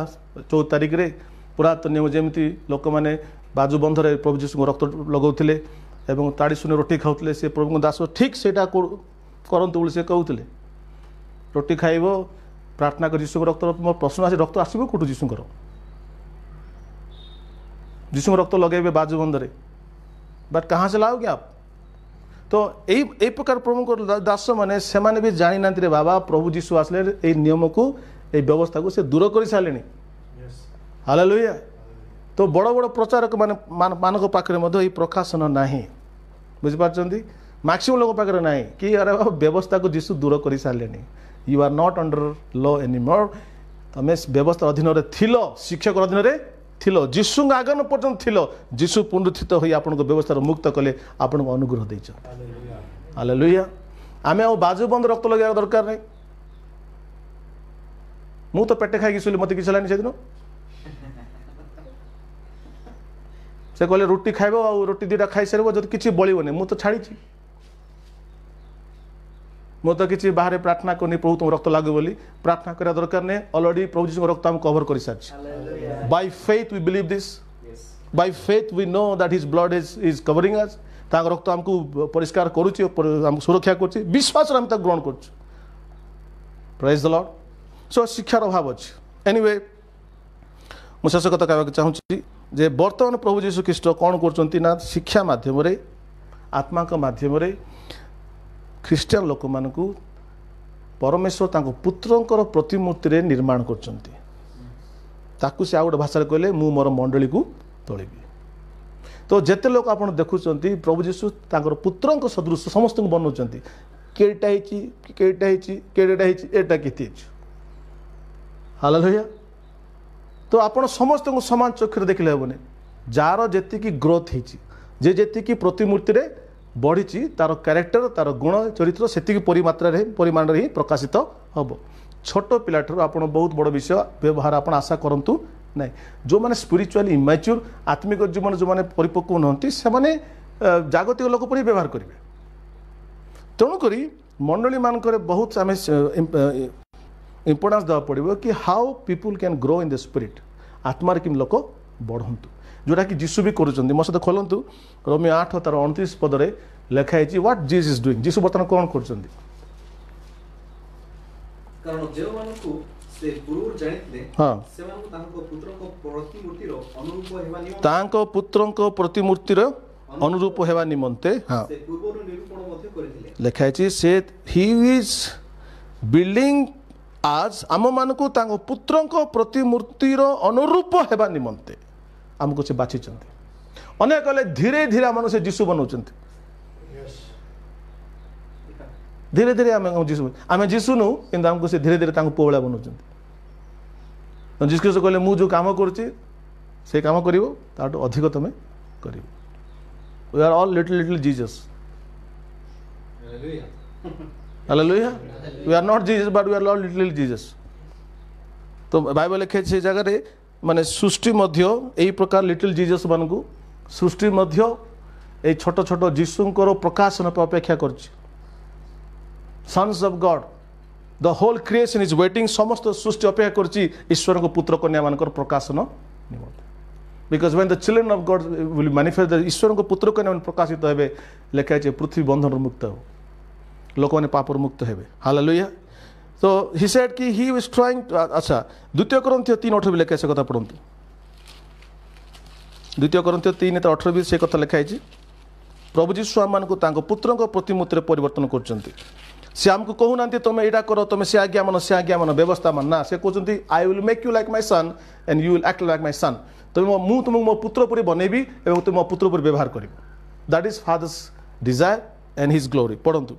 14 तारिख रे पुरातन नियम जमी लोक मैंने बाजू बंधर प्रभु जीशु रक्त लगाऊे और ताड़ी सुने रोटी खाऊले से प्रभु दास ठीक से करते से कहते रोटी खाइब प्रार्थना कर जीशु रक्त मोर प्रश्न आस रक्त आसो कौटू जीशुर जीशु रक्त लगे बाजू बंधरे बट कहाँ से लाओगे आप तो यही प्रकार प्रभु दास मैंने से भी जानी ना रे बाबा प्रभु जीशु आसले नियम को व्यवस्था को से दूर कर सारे हालेलुया। तो बड़ बड़ प्रचारक मानक पाखे ये प्रकाशन नहीं बुझिपार्छन्ति मैक्सिमम लोक पाखे ना कि अरे व्यवस्था को जीशु दूर कर सारे you are not under law anymore तमें व्यवस्था अधीन थिल शिक्षक अधीन थिल जीशु आगमन पर्यंत थिल जीशु पुनरुत्थित होई आपन को व्यवस्था मुक्त कले आपन को अनुग्रह देछ हालेलुया। आमे आ बाजू बंद रक्त लगे दरकार नहीं मु तो पेटे खाई शुली मत किसी लानी से दिन से कहले रुटी खाइब आ रुटी दुटा खाई सारे जब किसी बड़ोनी मु तो छाड़ी मु तो किसी बाहर प्रार्थना करनी प्रभु तुम रक्त लागू बोली प्रार्थना करा दरकार नहीं ऑलरेडी प्रभु जी रक्त हम कवर कर सारी by faith we believe this by faith we know that his blood is covering us तांग रक्त हमको परिष्कार करूची हमको सुरक्षा करूची विश्वास हम तक ग्रहण करूची प्रेज द लॉर्ड। सो शिक्षार अभाव अच्छे एनीवे मु शेष कथा कहवाक चाहूँगी जे वर्तमान प्रभु जीशु ख्रीस्ट कौन कर शिक्षा मध्यम आत्मा मध्यम ख्रीस्टियन लोक मान परमेश्वर तांको पुत्रंकर प्रतिमूर्ति रे निर्माण कर से आ गोटे भाषा कहले मु मोर मंडली को तोलिबी। तो जेते लोक आप देखुं प्रभु जीशु तांकर पुत्रंक सदृश समस्त को बनाऊँ केटा एटा केते हालेलुया। तो आप समस्त को समान चक्षुरे देखले हेबनी जार जेतिकी ग्रोथ होती जे जेतिकी प्रतिमूर्ति रे बढ़ी तार कैरेक्टर तार गुण चरित्र सेतिकी परिमाण ही प्रकाशित हम छोट पिलाठू आप बहुत बड़ विषय व्यवहार आप आशा करूँ ना जो मैंने स्पिरिचुअली इमैच्योर आत्मिक जीवन जो मैंने परिपक्व नहंती से माने जागतिक लोक पर व्यवहार करेंगे तेणुक मंडली मानक बहुत आम इंपोर्टेंस देवा पड़ो कि how people can grow in the spirit आत्मार कि लोक बढ़ंतु जोटा कि जीशु भी करुँच मो सहित खोलतु रोमियो 8 तार 29 पदरे लिखाई व्हाट जीसस इज डूइंग जीशु बर्तमान कौन कर कारण जो मानकु से पूर्व जानितले हां से मानकु तांको पुत्रको प्रतिमूर्तिर अनुरूप हेबा निमंते तांको पुत्रको प्रतिमूर्तिर अनुरूप हेबा निमंते हां से पूर्वरु निरूपण मध्ये करिथिले लिखाई से ही इज बिल्डिंग आज आम मानकु तांको पुत्रको प्रतिमूर्तिर अनुरूप हेबा निमंते आमको से बाछि अनेक कहले धीरे धीरे आम से जीशु बनाऊँ धीरे धीरे आम जीशु नु कि आमको से धीरे धीरे पुआ बनाऊँ जीशु कहले मु जो काम करुच्ची से काम कर अधिक तुम कर we are all little little Jesus hallelujah we are not Jesus but we are all little Jesus. तो बाइबल लिखे से जगह माने सृष्टि मध्य यही प्रकार लिटिल जीसस मान को सृष्टि मध्य ये छोट छोट जीशुंकर प्रकाशन पर अपेक्षा कर sons of God the whole creation is waiting समस्त सृष्टि अपेक्षा कर ईश्वर को पुत्र कन्या मान प्रकाशन निमंते because when the children of God will manifest the ईश्वर को पुत्र कन्या प्रकाशित हेबे लिखाई पृथ्वी बंधन मुक्त हो लोक मैंने पापर मुक्त हेबे हालेलुया। तो ही सेड कि ही वाज ट्राइंग अच्छा 2 कोरिन्थियो 3:18 भी लिखा से कथा पढ़ंतु 2 कोरिन्थियो 3:18 भी से कथा लिखाई प्रभु जीशु आम मानक पुत्र प्रतिमूर्ति परिवर्तन करछंती से आमको कहूना तुम यहाँ कर तुम से आज्ञा मान से आज्ञा मान व्यवस्था मान ना से कहते I will make you like my son and you will act like my son तुम तुमको मो पुत्र पर बनैबी और तुम मो पुत्र पर व्यवहार कर that is father's desire and his glory पढ़ंतु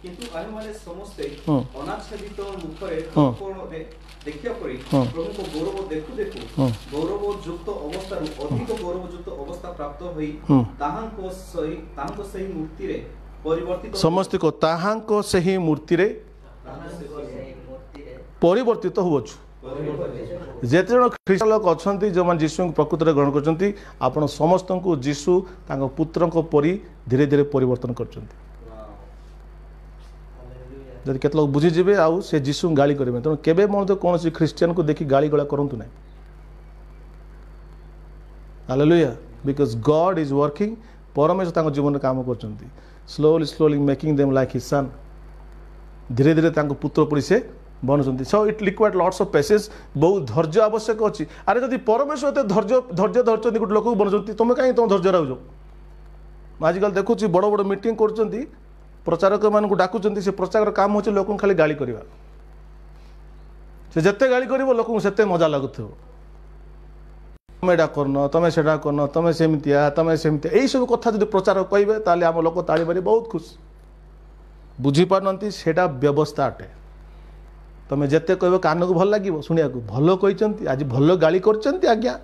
किंतु आमे माने समस्ते अनाच्छादित मुखरे कोणरे देखिया परी प्रभु को गौरव देखु देखु गौरव युक्त अवस्था अधिक गौरव युक्त अवस्था प्राप्त होई ताहांको सही मूर्ति रे परिवर्तित समस्त को ताहांको सही मूर्ति रे परिवर्तित होवछु जेते जन ख्रीष्ट लोक अछंती जो मान जीशु को प्रकृति रे ग्रहण करछंती आपण समस्त को जीशु तांको पुत्र को परी धीरे धीरे परिवर्तन करछंती जब केत लोग बुझीजे आउ से जीशु गाली करेंगे तेणु केवे मत कौन ख्रीस्टियन को देखी गाली गला करूँ ना hallelujah because God is working परमेश्वर तांको जीवन काम करछंती slowly slowly making them like his son धीरे धीरे तांको पुत्र परी से बनुछंती so it required lots of patience बहुत धैर्य आवश्यक अछि अरे जदि परमेश्वर ते धैर्य धरछंती गुट लोक बनुछंती तुम काई तुम धैर्य रहउजो आजकल देखुची बड़ बड़ मीटिंग करछंती प्रचारक मान को डाकुचंती से प्रचार काम होचे लोक खाली गाली करवा से जत्ते गाली करिवो लोक सेते मजा लागुथो तुम एटा करन तुम सेटा करन तुम सेमतिया तुम सेमतिया यही सब कथा जो प्रचार कहे ताले आम लोक ताली मारी बहुत खुश बुझी पारती सेटा व्यवस्था अटे तुम जिते कह कान को भल लगे शुणा भल कहते आज भल गाली कर आज्ञा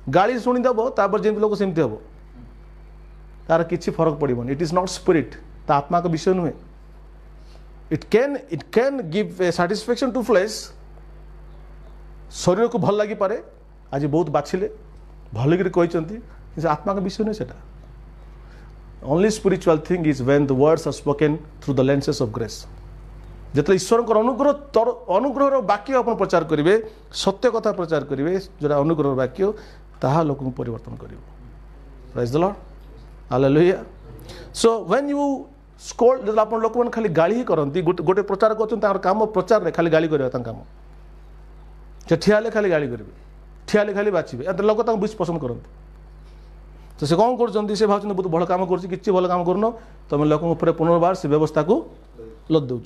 गाली शुणीदेव तापर जमी लोक सेमती हम तार किसी फरक पड़ोन इट इज नॉट स्पिरिट ता आत्मा का विषय नुहे it can give a satisfaction to flesh शरीर को भल लगी पारे आज बहुत बाछिले भल कहते आत्मा का विषय नुहे सेटा only spiritual thing is when the words are spoken through the lenses of grace जिते ईश्वर अनुग्रह वाक्य आप प्रचार करेंगे सत्य कथा प्रचार करेंगे जोटा अनुग्रह वाक्य ताहा लोक परिवर्तन कर praise the Lord hallelujah so when you scold जो आप लोक खाली गाली ही करती गोटे प्रचार कर काम प्रचार खाली गाली करवा काम से ठिया खाली गाली करेंगे ठिया खाली बाछे लोक बुझ पसंद करते तो से कौन कर भाव बहुत भल काम कर भल काम करन तुम लोक पुनर्बार से व्यवस्था को लद दौ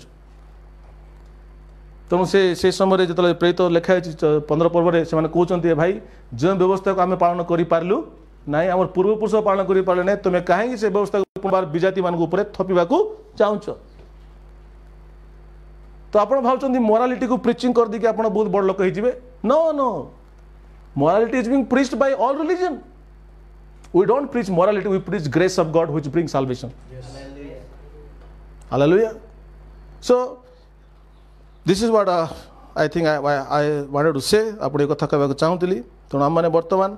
तेणु से समय जो प्रेरित लिखाई 15 पर्व से कहते भाई जो व्यवस्था को आम पालन करूँ ना आम पूर्वपुरुष पालन कर पारे ना तुम्हें कहीं से व्यवस्था को पुनर्बार विजाति मान थपा चाहूच तो आप भावुं मोरालिटी को प्रिचिंग कर दी आप बहुत बड़ लोक हो no no morality is being preached by all religion we don't preach morality we preach grace of God which brings salvation yes. Hallelujah so this is what I think I wanted to say आपण एक कथा कहबा चाहूतली तो हम माने वर्तमान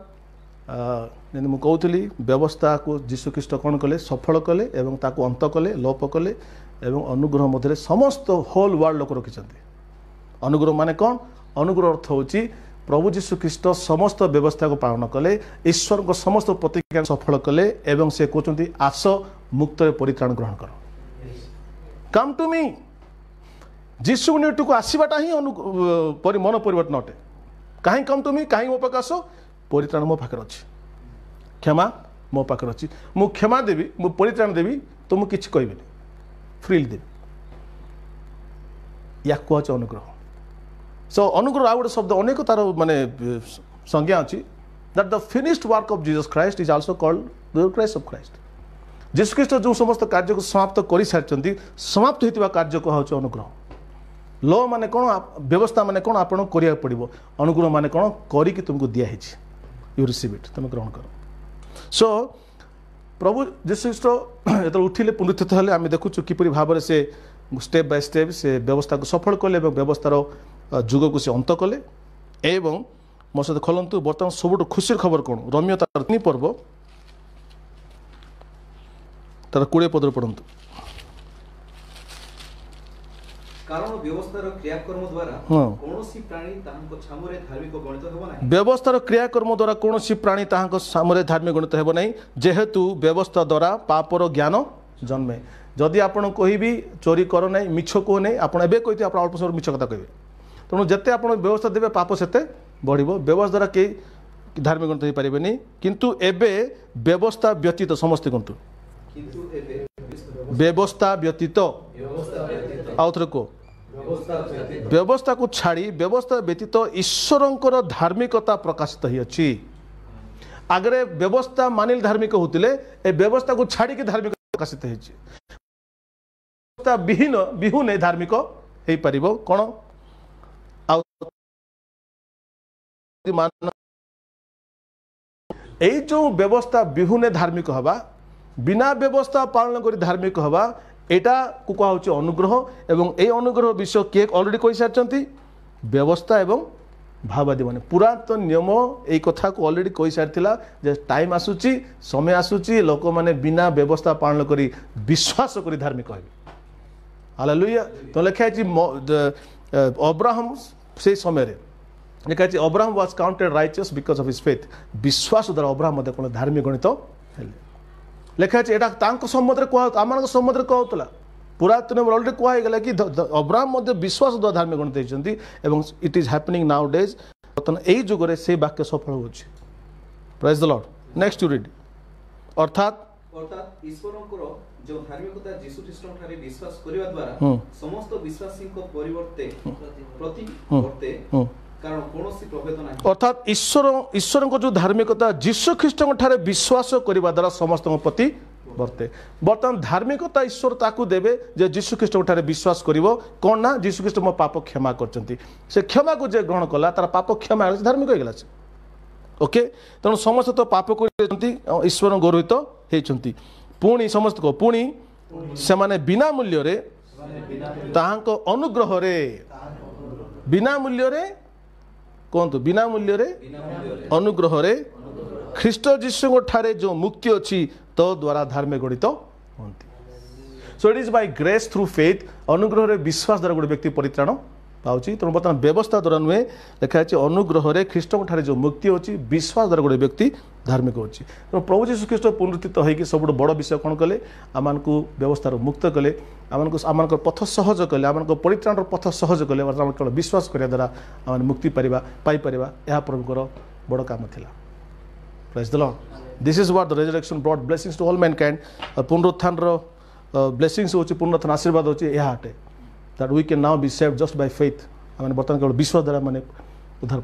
मु कहूतली व्यवस्था को यीशु ख्रीष्ट कोन कले सफल कले एवं ताको अंत कले लोप कले एवं अनुग्रह मध्य समस्त होल वर्ल्ड लोक रखिछन्ते अनुग्रह माने कोन अनुग्रह अर्थ होची प्रभु जीशु ख्रीष्ट समस्त व्यवस्था को पालन कले ईश्वर को समस्त प्रतिज्ञा सफल कले एवं से कहते आस मुक्त परित्राण ग्रहण कर कम टू मी जीशु नीटू को आसवाटा ही मन परिवर्तन अटे कहीं कम टू मी कहीं मो पाखे आस परित्राण मो पाखे अच्छी क्षमा मो पाखे अच्छी मु क्षमा देवी मु परित्राण देवी तो मुझे किसी कहबी फ्रीली देवी या कह अनुग्रह सो अनुग्रह आ गोटे शब्द अनेक तार माने संज्ञा अच्छी that the finished work of Jesus Christ is also called the grace of Christ Jesus ख्रीष्ट जो समस्त कार्य को समाप्त कर सारी समाप्त होता कार्य कह अनुग्रह लॉ माने कौन व्यवस्था माने कौन आपन करिया पड़िबो अनुग्रह माने कौन करी तुमको दिया यू रिसीव इट तुम ग्रहण कर सो प्रभु जीसस ख्रीष्ट जो उठिले पुनरुत्थित हेले आम देखु किपरि भाव से स्टेप बाय स्टेप से व्यवस्था को सफल कले व्यवस्थार जुग को से अंत कले एवं मो सहित खोलतु बर्तमान सबुठ खुशी खबर कौन रोमियो तार 3 पर्व तार 20 पद पढ़ंतु कारण व्यवस्थार क्रियाकर्म द्वारा कोनोसी प्राणी ताहांको छामरे धार्मिक गणित हेबो नाही व्यवस्थार क्रियाकर्म द्वारा कोनोसी प्राणी ताहांको छामरे धार्मिक गणित हेबो नाही जेहेतु व्यवस्था द्वारा पापर ज्ञान जन्मे जदि आपण कहबी चोरी कर नाही मिछ को नहीं आपण एबे कहते आपण अल्प समय मिछ कथा कहबे तेणु जिते आप व्यवस्था देवे पाप सेते बढ़ व्यवस्था द्वारा कई धार्मिक गणित हो पारे किंतु एबे व्यवस्था व्यतीत समस्ते कहतु व्यवस्था व्यतीत आउ थे को व्यवस्था को छाड़ी व्यवस्था व्यतीत ईश्वर धार्मिकता प्रकाशित ही आगे व्यवस्था मानिल धार्मिक होते ए व्यवस्था को छाड़ी धार्मिक प्रकाशित व्यवस्था विहीन विहुने धार्मिक हो पार कौन यही जो व्यवस्था विहुने धार्मिक हवा बिना व्यवस्था पालन कर धार्मिक हवा एटा को कहा अनुग्रह एवं ए अनुग्रह विषय किए ऑलरेडी कही सारी व्यवस्था एवं भाववादी माने पुरातन नियम यही कथा को ऑलरेडी कही सारी टाइम आसूची समय आसूची लोक मैंने बिना व्यवस्था पालन करी विश्वास करी धार्मिक हे हालेलुया तो लिखाई अब्राहम से समय लिखाई Abraham was counted righteous because of his faith विश्वास द्वारा अब्राहम कौन धार्मिक गणित लिखाई एटा सम्बन्ध कह आम सम्बन्ध कहला पुरातन अलरेडी कहगला कि अब्राहम विश्वास द्वारा धार्मिक गणित होती it is happening now days बर्तमान यही जुगरे से वाक्य सफल हो praise the Lord next you read अर्थात ईश्वरंकर जो धार्मिकता जीसु ख्रीष्ट ठारे विश्वास करिवा द्वारा समस्त विश्वासी को परिवर्ते कारण कोनोसी प्रभेद नाही अर्थात ईश्वर को जो धार्मिकता जीशु ख्रीस्ट ठारे विश्वास करने द्वारा समस्त प्रति वर्ते बर्तमान धार्मिकता ईश्वर ताकू देवे जे जीशु ख्रीस्ट ठारे विश्वास करिवो कौन ना जीशु ख्रीस्ट मो पाप क्षमा करचंती से क्षमा को जे ग्रहण कला तार पाप क्षमा है धार्मिक होइगला से ओके तेणु समस्त तो पाप करचंती ईश्वर गौरवित हेचंती पुणी समस्त को पुणी से माने बिना मूल्य रे ताहांको अनुग्रह रे बिना मूल्य रे कहतु बिना मूल्य रे अनुग्रह रे ख्रीष्ट जीशु ठारे जो मुक्ति अच्छी तो द्वारा धार्मिक गणित होती सो it is by grace through faith अनुग्रह रे विश्वास द्वारा गोटे व्यक्ति परित्राण पाउची तेणु बर्तमान व्यवस्था द्वारा नुहे लिखा है अनुग्रह रे ख्रीष्ट ठारे जो मुक्ति अच्छी विश्वास द्वारा गोटे व्यक्ति धार्मिक होची तेणु प्रभु जीशु ख्रीष्ट पुनरुत्थित होकर सब बड़ विषय कौन कले आम व्यवस्था मुक्त कले आम पथ सहज कले आम परित्राण पथ सहज कले केवल विश्वास करने द्वारा आम मुक्ति पाइपर यह प्रभुकर बड़ काम थिला Praise the Lord. This is what the resurrection brought blessings to all mankind. पुनरुत्थान blessings होची पुनरुत्थान आशीर्वाद होची यह हटे that we can now be saved just by faith. आम बर्तमान केवल विश्वास द्वारा माने उद्धार